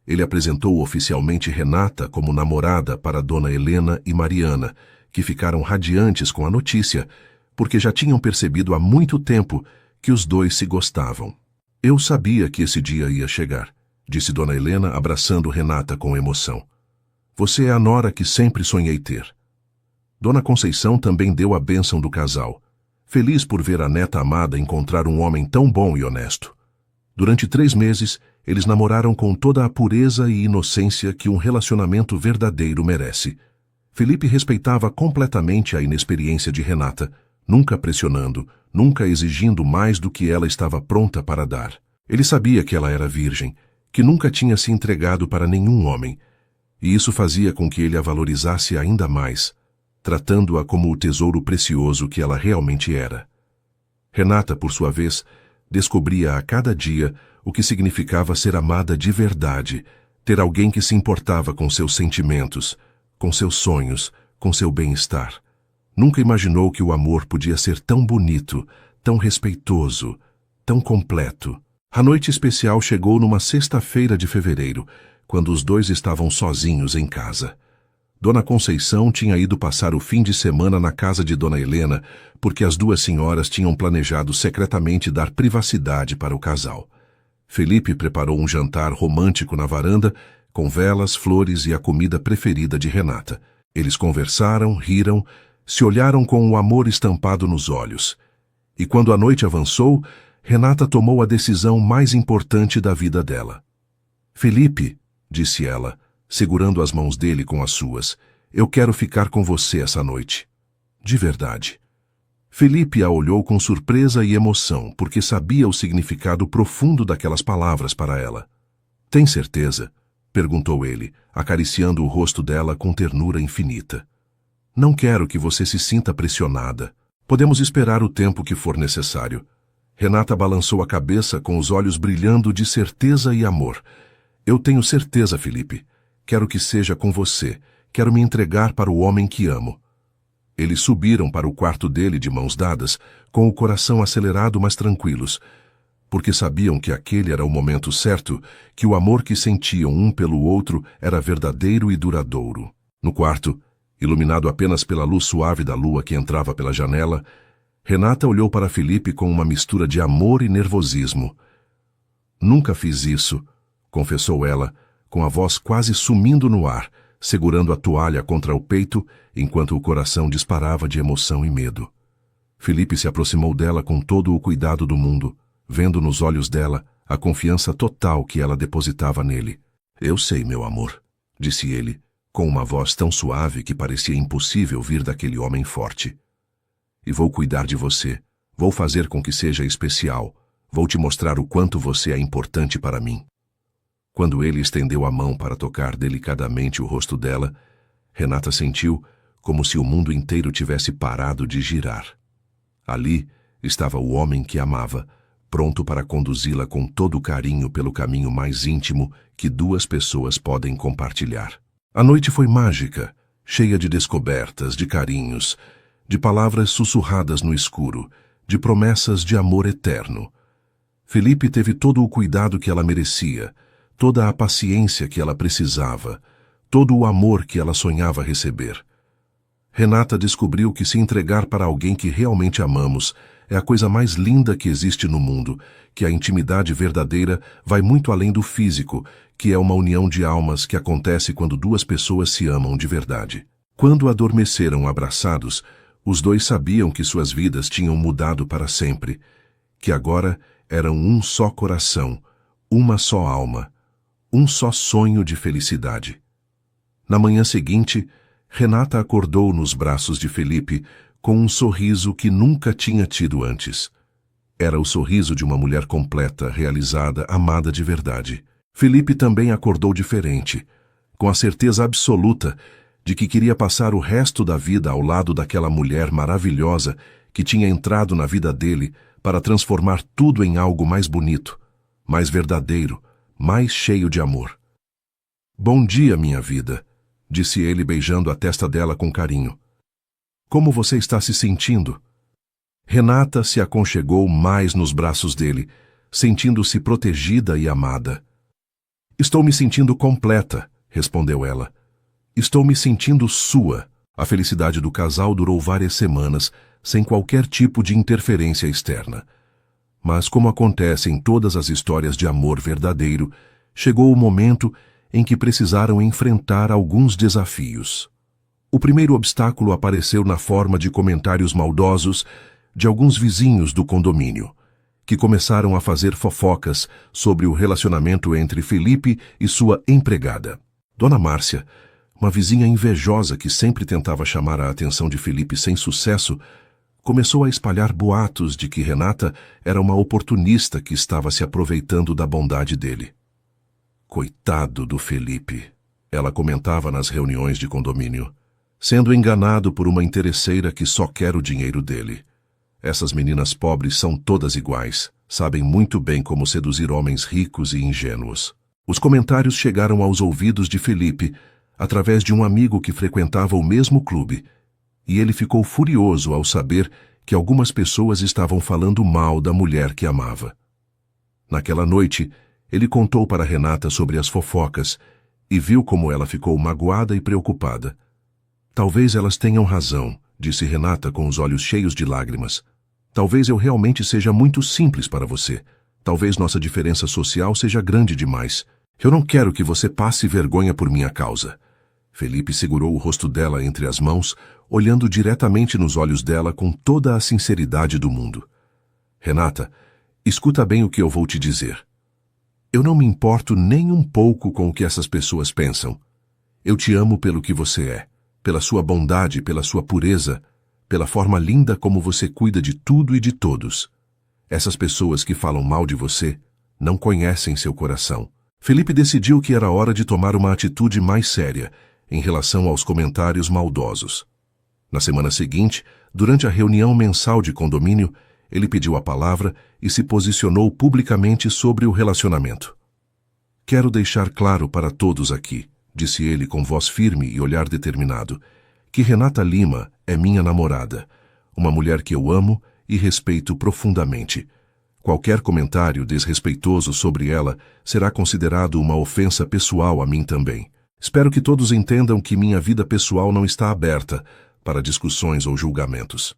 Ele apresentou oficialmente Renata como namorada para Dona Helena e Mariana, que ficaram radiantes com a notícia, porque já tinham percebido há muito tempo que os dois se gostavam. "Eu sabia que esse dia ia chegar", disse Dona Helena, abraçando Renata com emoção. "Você é a nora que sempre sonhei ter." Dona Conceição também deu a bênção do casal, feliz por ver a neta amada encontrar um homem tão bom e honesto. Durante 3 meses, eles namoraram com toda a pureza e inocência que um relacionamento verdadeiro merece. Felipe respeitava completamente a inexperiência de Renata, nunca pressionando, nunca exigindo mais do que ela estava pronta para dar. Ele sabia que ela era virgem, que nunca tinha se entregado para nenhum homem, e isso fazia com que ele a valorizasse ainda mais, tratando-a como o tesouro precioso que ela realmente era. Renata, por sua vez, descobria a cada dia o que significava ser amada de verdade, ter alguém que se importava com seus sentimentos, com seus sonhos, com seu bem-estar. Nunca imaginou que o amor podia ser tão bonito, tão respeitoso, tão completo. A noite especial chegou numa sexta-feira de fevereiro, quando os dois estavam sozinhos em casa. Dona Conceição tinha ido passar o fim de semana na casa de Dona Helena, porque as duas senhoras tinham planejado secretamente dar privacidade para o casal. Felipe preparou um jantar romântico na varanda, com velas, flores e a comida preferida de Renata. Eles conversaram, riram, se olharam com o amor estampado nos olhos. E quando a noite avançou, Renata tomou a decisão mais importante da vida dela. "Felipe", disse ela, segurando as mãos dele com as suas, "eu quero ficar com você essa noite. De verdade." Felipe a olhou com surpresa e emoção, porque sabia o significado profundo daquelas palavras para ela. "Tem certeza?" perguntou ele, acariciando o rosto dela com ternura infinita. "Não quero que você se sinta pressionada. Podemos esperar o tempo que for necessário." Renata balançou a cabeça com os olhos brilhando de certeza e amor. "Eu tenho certeza, Felipe. Quero que seja com você. Quero me entregar para o homem que amo." Eles subiram para o quarto dele de mãos dadas, com o coração acelerado, mas tranquilos, porque sabiam que aquele era o momento certo, que o amor que sentiam um pelo outro era verdadeiro e duradouro. No quarto, iluminado apenas pela luz suave da lua que entrava pela janela, Renata olhou para Felipe com uma mistura de amor e nervosismo. "Nunca fiz isso", confessou ela, com a voz quase sumindo no ar, segurando a toalha contra o peito, enquanto o coração disparava de emoção e medo. Felipe se aproximou dela com todo o cuidado do mundo, vendo nos olhos dela a confiança total que ela depositava nele. "Eu sei, meu amor", disse ele, com uma voz tão suave que parecia impossível vir daquele homem forte. "E vou cuidar de você, vou fazer com que seja especial, vou te mostrar o quanto você é importante para mim." Quando ele estendeu a mão para tocar delicadamente o rosto dela, Renata sentiu como se o mundo inteiro tivesse parado de girar. Ali estava o homem que amava, pronto para conduzi-la com todo carinho pelo caminho mais íntimo que duas pessoas podem compartilhar. A noite foi mágica, cheia de descobertas, de carinhos, de palavras sussurradas no escuro, de promessas de amor eterno. Felipe teve todo o cuidado que ela merecia, toda a paciência que ela precisava, todo o amor que ela sonhava receber. Renata descobriu que se entregar para alguém que realmente amamos é a coisa mais linda que existe no mundo, que a intimidade verdadeira vai muito além do físico, que é uma união de almas que acontece quando duas pessoas se amam de verdade. Quando adormeceram abraçados, os dois sabiam que suas vidas tinham mudado para sempre, que agora eram um só coração, uma só alma, um só sonho de felicidade. Na manhã seguinte, Renata acordou nos braços de Felipe com um sorriso que nunca tinha tido antes. Era o sorriso de uma mulher completa, realizada, amada de verdade. Felipe também acordou diferente, com a certeza absoluta de que queria passar o resto da vida ao lado daquela mulher maravilhosa que tinha entrado na vida dele para transformar tudo em algo mais bonito, mais verdadeiro, mais cheio de amor. "Bom dia, minha vida", disse ele beijando a testa dela com carinho. "Como você está se sentindo?" Renata se aconchegou mais nos braços dele, sentindo-se protegida e amada. "Estou me sentindo completa", respondeu ela. "Estou me sentindo sua." A felicidade do casal durou várias semanas, sem qualquer tipo de interferência externa. Mas, como acontece em todas as histórias de amor verdadeiro, chegou o momento em que precisaram enfrentar alguns desafios. O primeiro obstáculo apareceu na forma de comentários maldosos de alguns vizinhos do condomínio, que começaram a fazer fofocas sobre o relacionamento entre Felipe e sua empregada. Dona Márcia, uma vizinha invejosa que sempre tentava chamar a atenção de Felipe sem sucesso, Começou a espalhar boatos de que Renata era uma oportunista que estava se aproveitando da bondade dele. Coitado do Felipe, ela comentava nas reuniões de condomínio, sendo enganado por uma interesseira que só quer o dinheiro dele. Essas meninas pobres são todas iguais, sabem muito bem como seduzir homens ricos e ingênuos. Os comentários chegaram aos ouvidos de Felipe através de um amigo que frequentava o mesmo clube, e ele ficou furioso ao saber que algumas pessoas estavam falando mal da mulher que amava. Naquela noite, ele contou para Renata sobre as fofocas e viu como ela ficou magoada e preocupada. Talvez elas tenham razão, disse Renata com os olhos cheios de lágrimas. Talvez eu realmente seja muito simples para você. Talvez nossa diferença social seja grande demais. Eu não quero que você passe vergonha por minha causa. Felipe segurou o rosto dela entre as mãos, olhando diretamente nos olhos dela com toda a sinceridade do mundo. Renata, escuta bem o que eu vou te dizer. Eu não me importo nem um pouco com o que essas pessoas pensam. Eu te amo pelo que você é, pela sua bondade, pela sua pureza, pela forma linda como você cuida de tudo e de todos. Essas pessoas que falam mal de você não conhecem seu coração. Felipe decidiu que era hora de tomar uma atitude mais séria em relação aos comentários maldosos. Na semana seguinte, durante a reunião mensal de condomínio, ele pediu a palavra e se posicionou publicamente sobre o relacionamento. Quero deixar claro para todos aqui, disse ele com voz firme e olhar determinado, que Renata Lima é minha namorada, uma mulher que eu amo e respeito profundamente. Qualquer comentário desrespeitoso sobre ela será considerado uma ofensa pessoal a mim também. Espero que todos entendam que minha vida pessoal não está aberta para discussões ou julgamentos.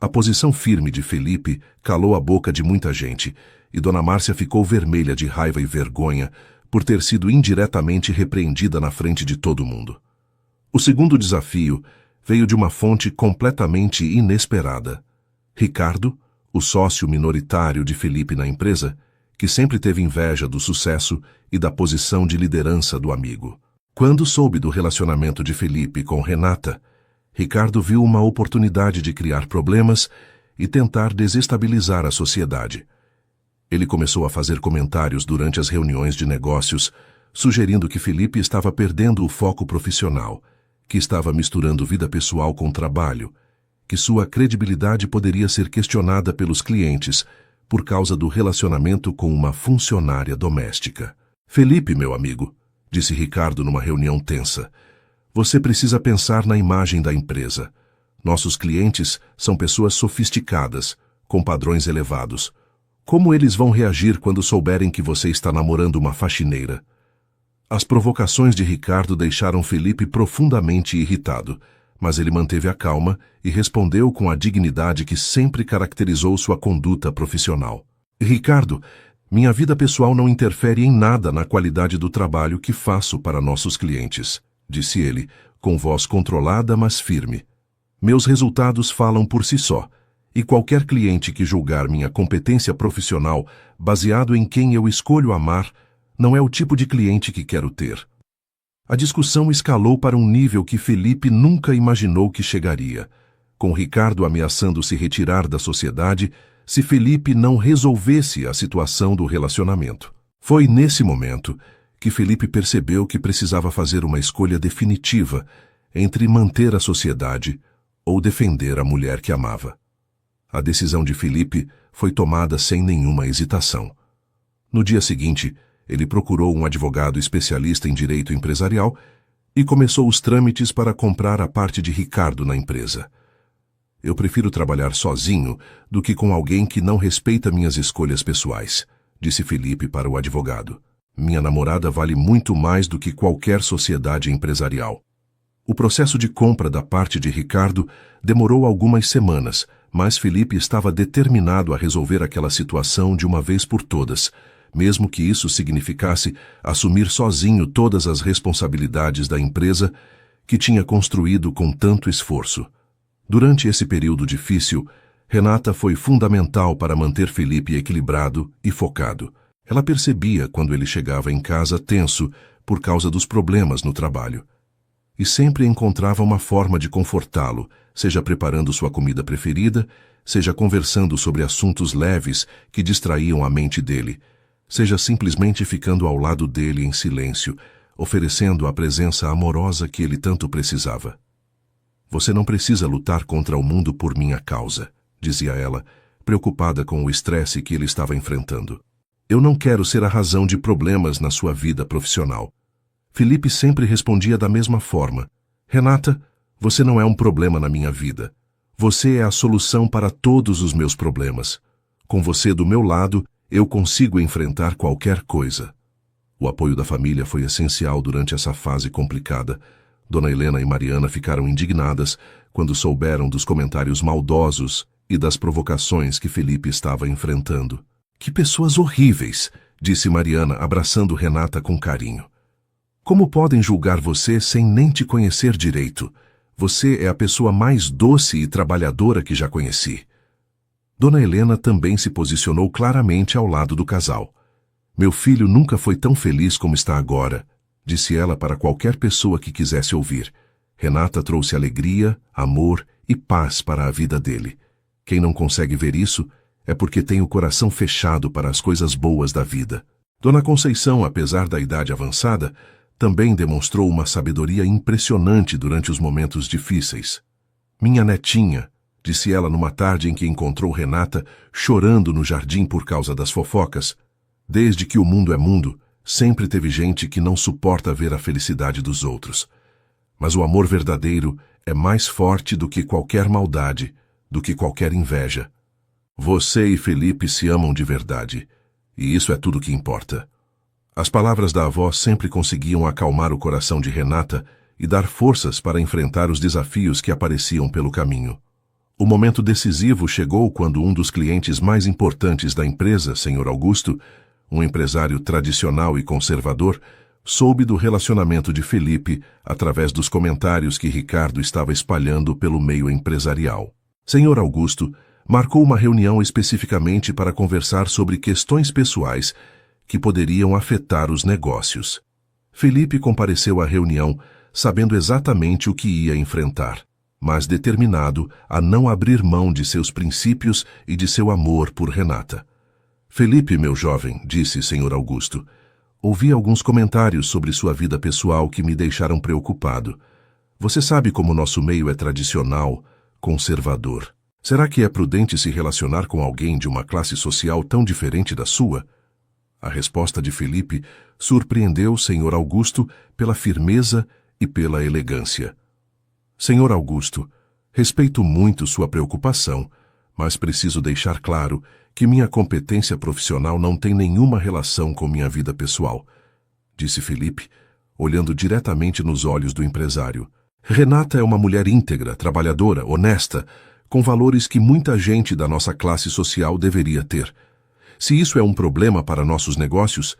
A posição firme de Felipe calou a boca de muita gente e Dona Márcia ficou vermelha de raiva e vergonha por ter sido indiretamente repreendida na frente de todo mundo. O segundo desafio veio de uma fonte completamente inesperada. Ricardo, o sócio minoritário de Felipe na empresa, que sempre teve inveja do sucesso e da posição de liderança do amigo. Quando soube do relacionamento de Felipe com Renata, Ricardo viu uma oportunidade de criar problemas e tentar desestabilizar a sociedade. Ele começou a fazer comentários durante as reuniões de negócios, sugerindo que Felipe estava perdendo o foco profissional, que estava misturando vida pessoal com trabalho, que sua credibilidade poderia ser questionada pelos clientes por causa do relacionamento com uma funcionária doméstica. Felipe, meu amigo, disse Ricardo numa reunião tensa, você precisa pensar na imagem da empresa. Nossos clientes são pessoas sofisticadas, com padrões elevados. Como eles vão reagir quando souberem que você está namorando uma faxineira? As provocações de Ricardo deixaram Felipe profundamente irritado, mas ele manteve a calma e respondeu com a dignidade que sempre caracterizou sua conduta profissional. Ricardo, minha vida pessoal não interfere em nada na qualidade do trabalho que faço para nossos clientes, disse ele, com voz controlada, mas firme. Meus resultados falam por si só, e qualquer cliente que julgar minha competência profissional baseado em quem eu escolho amar não é o tipo de cliente que quero ter. A discussão escalou para um nível que Felipe nunca imaginou que chegaria, com Ricardo ameaçando se retirar da sociedade se Felipe não resolvesse a situação do relacionamento. Foi nesse momento que Felipe percebeu que precisava fazer uma escolha definitiva entre manter a sociedade ou defender a mulher que amava. A decisão de Felipe foi tomada sem nenhuma hesitação. No dia seguinte, ele procurou um advogado especialista em direito empresarial e começou os trâmites para comprar a parte de Ricardo na empresa. Eu prefiro trabalhar sozinho do que com alguém que não respeita minhas escolhas pessoais, disse Felipe para o advogado. Minha namorada vale muito mais do que qualquer sociedade empresarial. O processo de compra da parte de Ricardo demorou algumas semanas, mas Felipe estava determinado a resolver aquela situação de uma vez por todas, mesmo que isso significasse assumir sozinho todas as responsabilidades da empresa que tinha construído com tanto esforço. Durante esse período difícil, Renata foi fundamental para manter Felipe equilibrado e focado. Ela percebia quando ele chegava em casa tenso por causa dos problemas no trabalho, e sempre encontrava uma forma de confortá-lo, seja preparando sua comida preferida, seja conversando sobre assuntos leves que distraíam a mente dele, seja simplesmente ficando ao lado dele em silêncio, oferecendo a presença amorosa que ele tanto precisava. Você não precisa lutar contra o mundo por minha causa, dizia ela, preocupada com o estresse que ele estava enfrentando. Eu não quero ser a razão de problemas na sua vida profissional. Felipe sempre respondia da mesma forma. Renata, você não é um problema na minha vida. Você é a solução para todos os meus problemas. Com você do meu lado, eu consigo enfrentar qualquer coisa. O apoio da família foi essencial durante essa fase complicada. Dona Helena e Mariana ficaram indignadas quando souberam dos comentários maldosos e das provocações que Felipe estava enfrentando. Que pessoas horríveis, disse Mariana, abraçando Renata com carinho. Como podem julgar você sem nem te conhecer direito? Você é a pessoa mais doce e trabalhadora que já conheci. Dona Helena também se posicionou claramente ao lado do casal. Meu filho nunca foi tão feliz como está agora, disse ela para qualquer pessoa que quisesse ouvir. Renata trouxe alegria, amor e paz para a vida dele. Quem não consegue ver isso é porque tem o coração fechado para as coisas boas da vida. Dona Conceição, apesar da idade avançada, também demonstrou uma sabedoria impressionante durante os momentos difíceis. Minha netinha, disse ela numa tarde em que encontrou Renata chorando no jardim por causa das fofocas. Desde que o mundo é mundo, sempre teve gente que não suporta ver a felicidade dos outros. Mas o amor verdadeiro é mais forte do que qualquer maldade, do que qualquer inveja. Você e Felipe se amam de verdade, e isso é tudo que importa. As palavras da avó sempre conseguiam acalmar o coração de Renata e dar forças para enfrentar os desafios que apareciam pelo caminho. O momento decisivo chegou quando um dos clientes mais importantes da empresa, Sr. Augusto, um empresário tradicional e conservador, soube do relacionamento de Felipe através dos comentários que Ricardo estava espalhando pelo meio empresarial. Sr. Augusto marcou uma reunião especificamente para conversar sobre questões pessoais que poderiam afetar os negócios. Felipe compareceu à reunião sabendo exatamente o que ia enfrentar, mas determinado a não abrir mão de seus princípios e de seu amor por Renata. Felipe, meu jovem, disse Sr. Augusto, ouvi alguns comentários sobre sua vida pessoal que me deixaram preocupado. Você sabe como nosso meio é tradicional, conservador. Será que é prudente se relacionar com alguém de uma classe social tão diferente da sua? A resposta de Felipe surpreendeu Sr. Augusto pela firmeza e pela elegância. Sr. Augusto, respeito muito sua preocupação, mas preciso deixar claro que minha competência profissional não tem nenhuma relação com minha vida pessoal, disse Felipe, olhando diretamente nos olhos do empresário. Renata é uma mulher íntegra, trabalhadora, honesta, com valores que muita gente da nossa classe social deveria ter. Se isso é um problema para nossos negócios,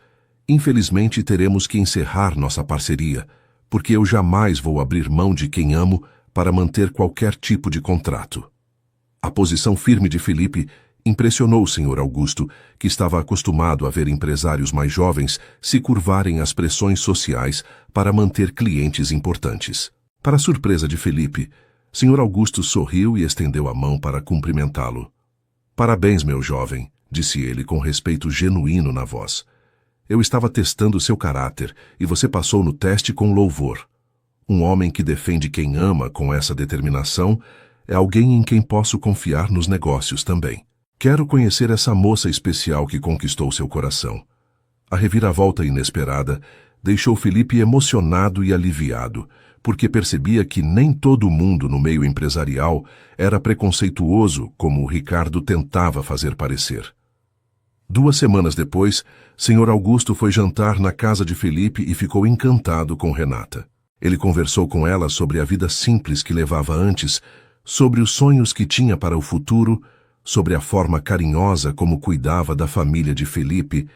infelizmente teremos que encerrar nossa parceria, porque eu jamais vou abrir mão de quem amo para manter qualquer tipo de contrato. A posição firme de Felipe impressionou o Sr. Augusto, que estava acostumado a ver empresários mais jovens se curvarem às pressões sociais para manter clientes importantes. Para a surpresa de Felipe, Sr. Augusto sorriu e estendeu a mão para cumprimentá-lo. Parabéns, meu jovem, disse ele com respeito genuíno na voz. Eu estava testando seu caráter e você passou no teste com louvor. Um homem que defende quem ama com essa determinação é alguém em quem posso confiar nos negócios também. Quero conhecer essa moça especial que conquistou seu coração. A reviravolta inesperada deixou Felipe emocionado e aliviado, porque percebia que nem todo mundo no meio empresarial era preconceituoso como o Ricardo tentava fazer parecer. 2 semanas depois, Sr. Augusto foi jantar na casa de Felipe e ficou encantado com Renata. Ele conversou com ela sobre a vida simples que levava antes, sobre os sonhos que tinha para o futuro, sobre a forma carinhosa como cuidava da família de Felipe,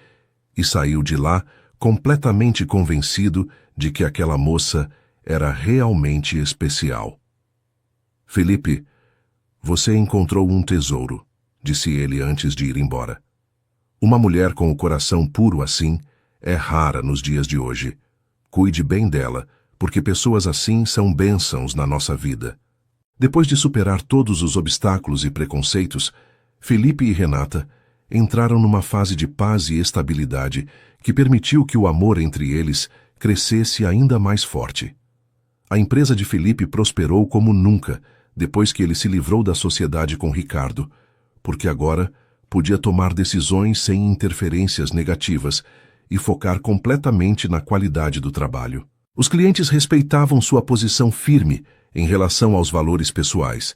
e saiu de lá completamente convencido de que aquela moça era realmente especial. Felipe, você encontrou um tesouro, disse ele antes de ir embora. Uma mulher com o coração puro assim é rara nos dias de hoje. Cuide bem dela, porque pessoas assim são bênçãos na nossa vida. Depois de superar todos os obstáculos e preconceitos, Felipe e Renata entraram numa fase de paz e estabilidade que permitiu que o amor entre eles crescesse ainda mais forte. A empresa de Felipe prosperou como nunca depois que ele se livrou da sociedade com Ricardo, porque agora podia tomar decisões sem interferências negativas e focar completamente na qualidade do trabalho. Os clientes respeitavam sua posição firme em relação aos valores pessoais,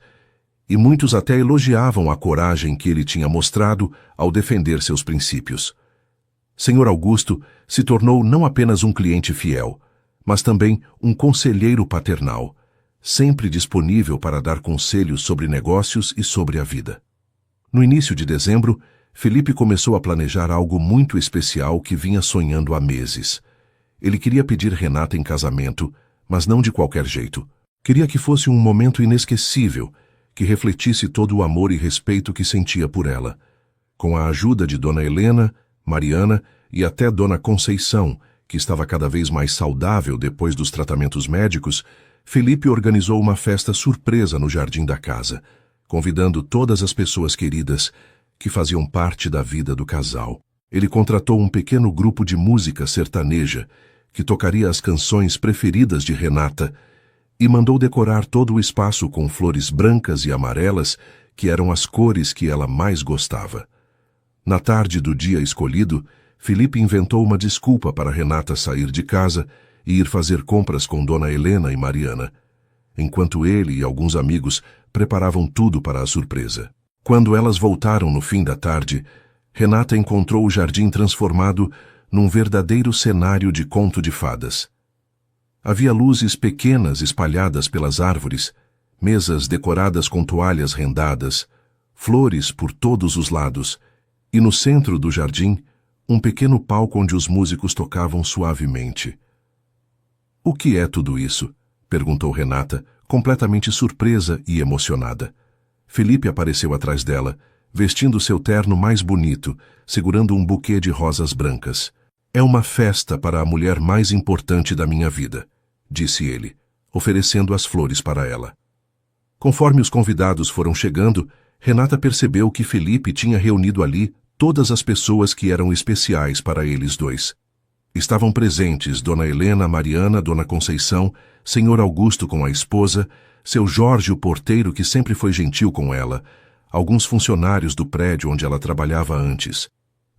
e muitos até elogiavam a coragem que ele tinha mostrado ao defender seus princípios. Senhor Augusto se tornou não apenas um cliente fiel, mas também um conselheiro paternal, sempre disponível para dar conselhos sobre negócios e sobre a vida. No início de dezembro, Felipe começou a planejar algo muito especial que vinha sonhando há meses. Ele queria pedir Renata em casamento, mas não de qualquer jeito. Queria que fosse um momento inesquecível, que refletisse todo o amor e respeito que sentia por ela. Com a ajuda de Dona Helena, Mariana e até Dona Conceição, que estava cada vez mais saudável depois dos tratamentos médicos, Felipe organizou uma festa surpresa no jardim da casa, convidando todas as pessoas queridas que faziam parte da vida do casal. Ele contratou um pequeno grupo de música sertaneja que tocaria as canções preferidas de Renata e mandou decorar todo o espaço com flores brancas e amarelas, que eram as cores que ela mais gostava. Na tarde do dia escolhido, Felipe inventou uma desculpa para Renata sair de casa e ir fazer compras com Dona Helena e Mariana, enquanto ele e alguns amigos preparavam tudo para a surpresa. Quando elas voltaram no fim da tarde, Renata encontrou o jardim transformado num verdadeiro cenário de conto de fadas. Havia luzes pequenas espalhadas pelas árvores, mesas decoradas com toalhas rendadas, flores por todos os lados, e no centro do jardim, um pequeno palco onde os músicos tocavam suavemente. "O que é tudo isso?" perguntou Renata, completamente surpresa e emocionada. Felipe apareceu atrás dela, vestindo seu terno mais bonito, segurando um buquê de rosas brancas. "É uma festa para a mulher mais importante da minha vida", disse ele, oferecendo as flores para ela. Conforme os convidados foram chegando, Renata percebeu que Felipe tinha reunido ali todas as pessoas que eram especiais para eles dois. Estavam presentes Dona Helena, Mariana, Dona Conceição, Senhor Augusto com a esposa, seu Jorge, o porteiro que sempre foi gentil com ela, alguns funcionários do prédio onde ela trabalhava antes,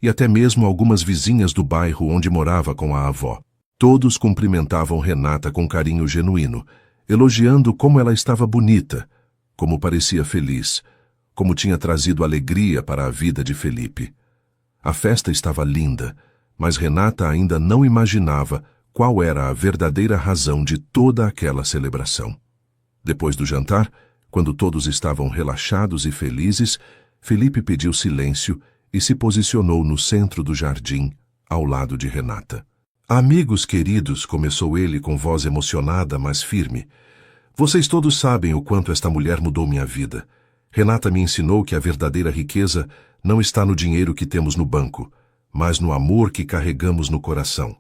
e até mesmo algumas vizinhas do bairro onde morava com a avó. Todos cumprimentavam Renata com carinho genuíno, elogiando como ela estava bonita, como parecia feliz, como tinha trazido alegria para a vida de Felipe. A festa estava linda, mas Renata ainda não imaginava qual era a verdadeira razão de toda aquela celebração. Depois do jantar, quando todos estavam relaxados e felizes, Felipe pediu silêncio e se posicionou no centro do jardim, ao lado de Renata. "Amigos queridos", começou ele com voz emocionada, mas firme, "vocês todos sabem o quanto esta mulher mudou minha vida. Renata me ensinou que a verdadeira riqueza não está no dinheiro que temos no banco, mas no amor que carregamos no coração.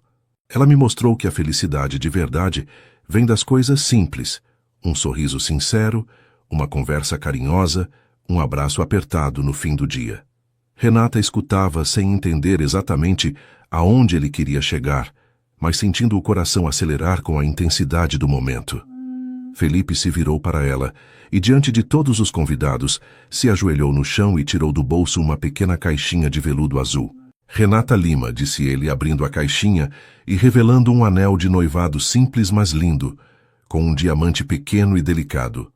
Ela me mostrou que a felicidade de verdade vem das coisas simples, um sorriso sincero, uma conversa carinhosa, um abraço apertado no fim do dia." Renata escutava sem entender exatamente aonde ele queria chegar, mas sentindo o coração acelerar com a intensidade do momento. Felipe se virou para ela e, diante de todos os convidados, se ajoelhou no chão e tirou do bolso uma pequena caixinha de veludo azul. "Renata Lima", disse ele, abrindo a caixinha e revelando um anel de noivado simples, mas lindo, com um diamante pequeno e delicado.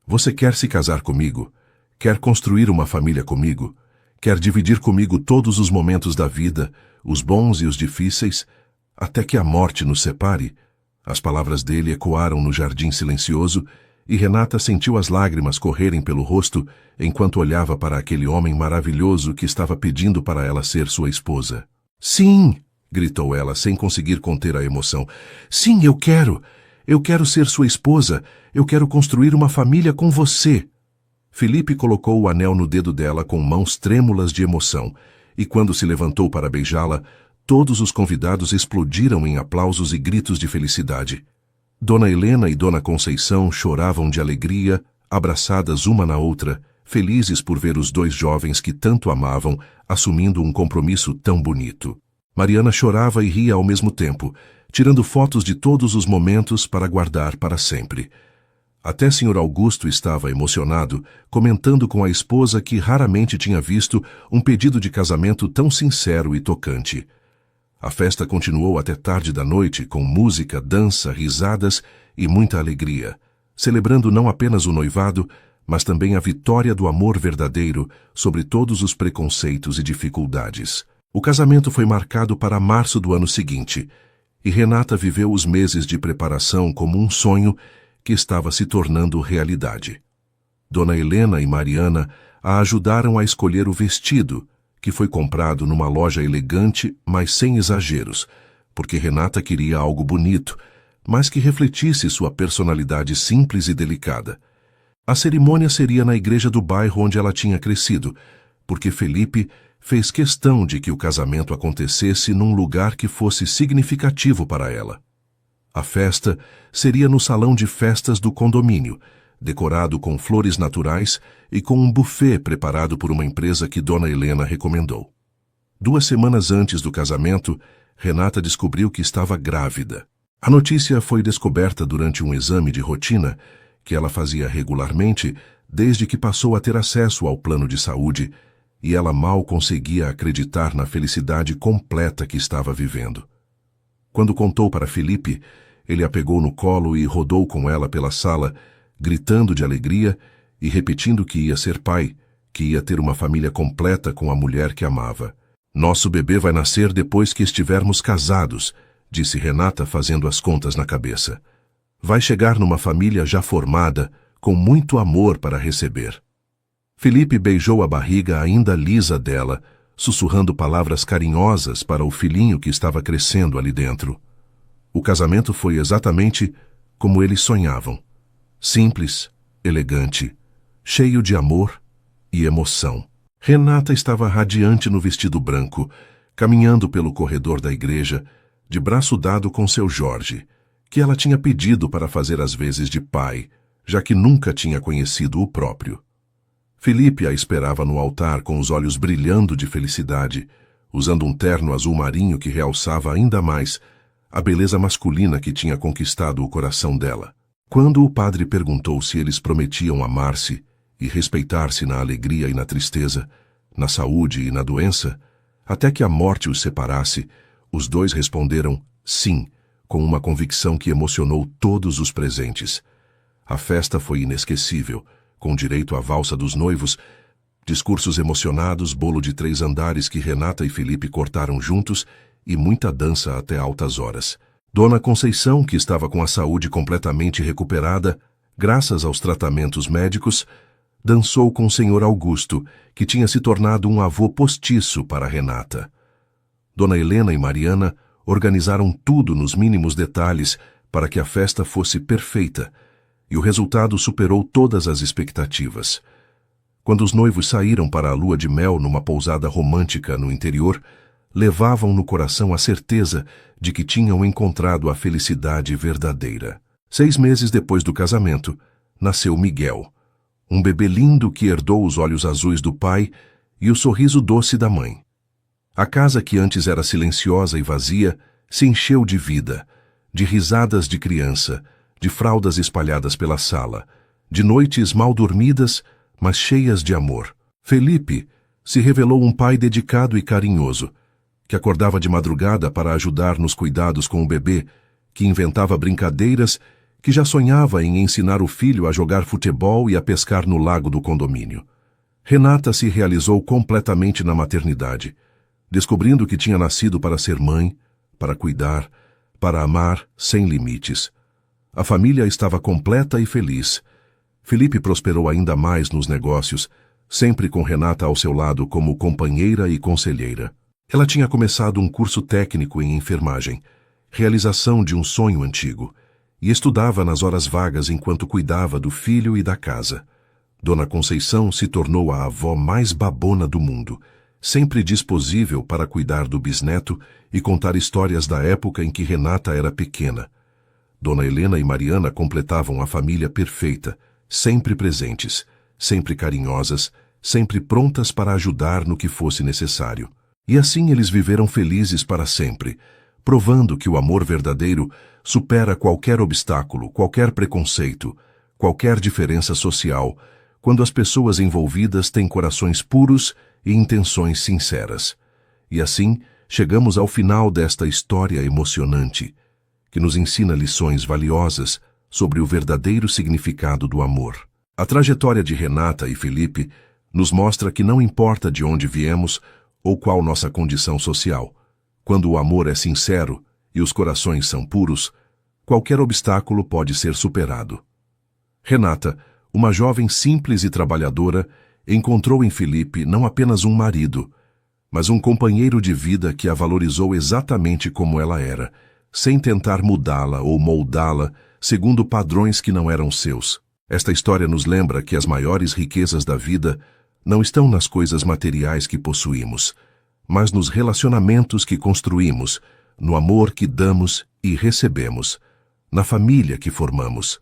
"Você quer se casar comigo? Quer construir uma família comigo? Quer dividir comigo todos os momentos da vida, os bons e os difíceis, até que a morte nos separe?" As palavras dele ecoaram no jardim silencioso e Renata sentiu as lágrimas correrem pelo rosto enquanto olhava para aquele homem maravilhoso que estava pedindo para ela ser sua esposa. "Sim!" gritou ela sem conseguir conter a emoção. "Sim, eu quero! Eu quero ser sua esposa! Eu quero construir uma família com você!" Felipe colocou o anel no dedo dela com mãos trêmulas de emoção, e quando se levantou para beijá-la, todos os convidados explodiram em aplausos e gritos de felicidade. Dona Helena e Dona Conceição choravam de alegria, abraçadas uma na outra, felizes por ver os dois jovens que tanto amavam assumindo um compromisso tão bonito. Mariana chorava e ria ao mesmo tempo, tirando fotos de todos os momentos para guardar para sempre. Até Sr. Augusto estava emocionado, comentando com a esposa que raramente tinha visto um pedido de casamento tão sincero e tocante. A festa continuou até tarde da noite, com música, dança, risadas e muita alegria, celebrando não apenas o noivado, mas também a vitória do amor verdadeiro sobre todos os preconceitos e dificuldades. O casamento foi marcado para março do ano seguinte, e Renata viveu os meses de preparação como um sonho que estava se tornando realidade. Dona Helena e Mariana a ajudaram a escolher o vestido, que foi comprado numa loja elegante, mas sem exageros, porque Renata queria algo bonito, mas que refletisse sua personalidade simples e delicada. A cerimônia seria na igreja do bairro onde ela tinha crescido, porque Felipe fez questão de que o casamento acontecesse num lugar que fosse significativo para ela. A festa seria no salão de festas do condomínio, decorado com flores naturais e com um buffet preparado por uma empresa que Dona Helena recomendou. 2 semanas antes do casamento, Renata descobriu que estava grávida. A notícia foi descoberta durante um exame de rotina que ela fazia regularmente desde que passou a ter acesso ao plano de saúde, e ela mal conseguia acreditar na felicidade completa que estava vivendo. Quando contou para Felipe, ele a pegou no colo e rodou com ela pela sala, gritando de alegria e repetindo que ia ser pai, que ia ter uma família completa com a mulher que amava. Nosso bebê vai nascer depois que estivermos casados, disse Renata fazendo as contas na cabeça. Vai chegar numa família já formada, com muito amor para receber. Felipe beijou a barriga ainda lisa dela, sussurrando palavras carinhosas para o filhinho que estava crescendo ali dentro. O casamento foi exatamente como eles sonhavam. Simples, elegante, cheio de amor e emoção. Renata estava radiante no vestido branco, caminhando pelo corredor da igreja, de braço dado com seu Jorge, que ela tinha pedido para fazer as vezes de pai, já que nunca tinha conhecido o próprio. Felipe a esperava no altar com os olhos brilhando de felicidade, usando um terno azul marinho que realçava ainda mais a beleza masculina que tinha conquistado o coração dela. Quando o padre perguntou se eles prometiam amar-se e respeitar-se na alegria e na tristeza, na saúde e na doença, até que a morte os separasse, os dois responderam sim, com uma convicção que emocionou todos os presentes. A festa foi inesquecível, com direito à valsa dos noivos, discursos emocionados, bolo de 3 andares que Renata e Felipe cortaram juntos e muita dança até altas horas. Dona Conceição, que estava com a saúde completamente recuperada, graças aos tratamentos médicos, dançou com o Sr. Augusto, que tinha se tornado um avô postiço para Renata. Dona Helena e Mariana organizaram tudo nos mínimos detalhes para que a festa fosse perfeita, e o resultado superou todas as expectativas. Quando os noivos saíram para a lua de mel numa pousada romântica no interior, levavam no coração a certeza de que tinham encontrado a felicidade verdadeira. 6 meses depois do casamento, nasceu Miguel, um bebê lindo que herdou os olhos azuis do pai e o sorriso doce da mãe. A casa que antes era silenciosa e vazia se encheu de vida, de risadas de criança, de fraldas espalhadas pela sala, de noites mal dormidas, mas cheias de amor. Felipe se revelou um pai dedicado e carinhoso, que acordava de madrugada para ajudar nos cuidados com o bebê, que inventava brincadeiras, que já sonhava em ensinar o filho a jogar futebol e a pescar no lago do condomínio. Renata se realizou completamente na maternidade, descobrindo que tinha nascido para ser mãe, para cuidar, para amar sem limites. A família estava completa e feliz. Felipe prosperou ainda mais nos negócios, sempre com Renata ao seu lado como companheira e conselheira. Ela tinha começado um curso técnico em enfermagem, realização de um sonho antigo, e estudava nas horas vagas enquanto cuidava do filho e da casa. Dona Conceição se tornou a avó mais babona do mundo, sempre disponível para cuidar do bisneto e contar histórias da época em que Renata era pequena. Dona Helena e Mariana completavam a família perfeita, sempre presentes, sempre carinhosas, sempre prontas para ajudar no que fosse necessário. E assim eles viveram felizes para sempre, provando que o amor verdadeiro supera qualquer obstáculo, qualquer preconceito, qualquer diferença social, quando as pessoas envolvidas têm corações puros e intenções sinceras. E assim, chegamos ao final desta história emocionante, que nos ensina lições valiosas sobre o verdadeiro significado do amor. A trajetória de Renata e Felipe nos mostra que não importa de onde viemos ou qual nossa condição social, quando o amor é sincero e os corações são puros, qualquer obstáculo pode ser superado. Renata, uma jovem simples e trabalhadora, encontrou em Felipe não apenas um marido, mas um companheiro de vida que a valorizou exatamente como ela era, sem tentar mudá-la ou moldá-la segundo padrões que não eram seus. Esta história nos lembra que as maiores riquezas da vida não estão nas coisas materiais que possuímos, mas nos relacionamentos que construímos, no amor que damos e recebemos, na família que formamos.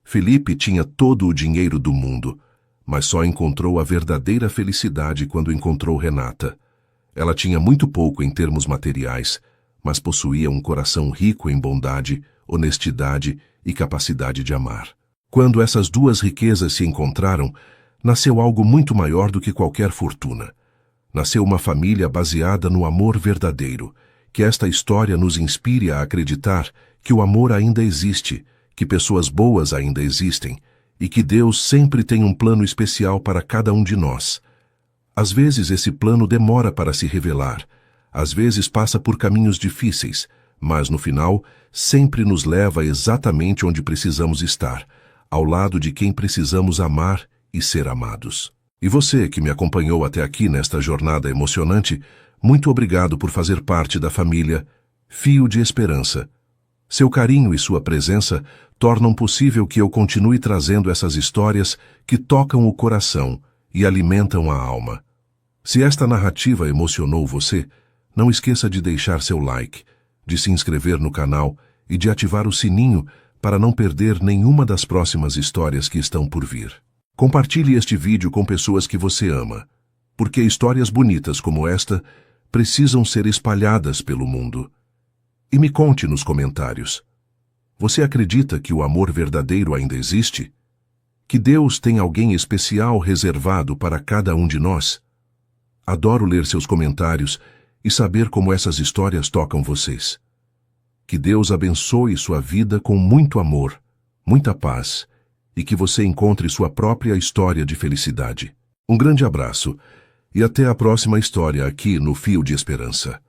Felipe tinha todo o dinheiro do mundo, mas só encontrou a verdadeira felicidade quando encontrou Renata. Ela tinha muito pouco em termos materiais, mas possuía um coração rico em bondade, honestidade e capacidade de amar. Quando essas duas riquezas se encontraram, nasceu algo muito maior do que qualquer fortuna. Nasceu uma família baseada no amor verdadeiro. Que esta história nos inspire a acreditar que o amor ainda existe, que pessoas boas ainda existem e que Deus sempre tem um plano especial para cada um de nós. Às vezes esse plano demora para se revelar, às vezes passa por caminhos difíceis, mas no final sempre nos leva exatamente onde precisamos estar, ao lado de quem precisamos amar e ser amados. E você que me acompanhou até aqui nesta jornada emocionante, muito obrigado por fazer parte da família Fio de Esperança. Seu carinho e sua presença tornam possível que eu continue trazendo essas histórias que tocam o coração e alimentam a alma. Se esta narrativa emocionou você, não esqueça de deixar seu like, de se inscrever no canal e de ativar o sininho para não perder nenhuma das próximas histórias que estão por vir. Compartilhe este vídeo com pessoas que você ama, porque histórias bonitas como esta precisam ser espalhadas pelo mundo. E me conte nos comentários. Você acredita que o amor verdadeiro ainda existe? Que Deus tem alguém especial reservado para cada um de nós? Adoro ler seus comentários e saber como essas histórias tocam vocês. Que Deus abençoe sua vida com muito amor, muita paz e que você encontre sua própria história de felicidade. Um grande abraço e até a próxima história aqui no Fio de Esperança.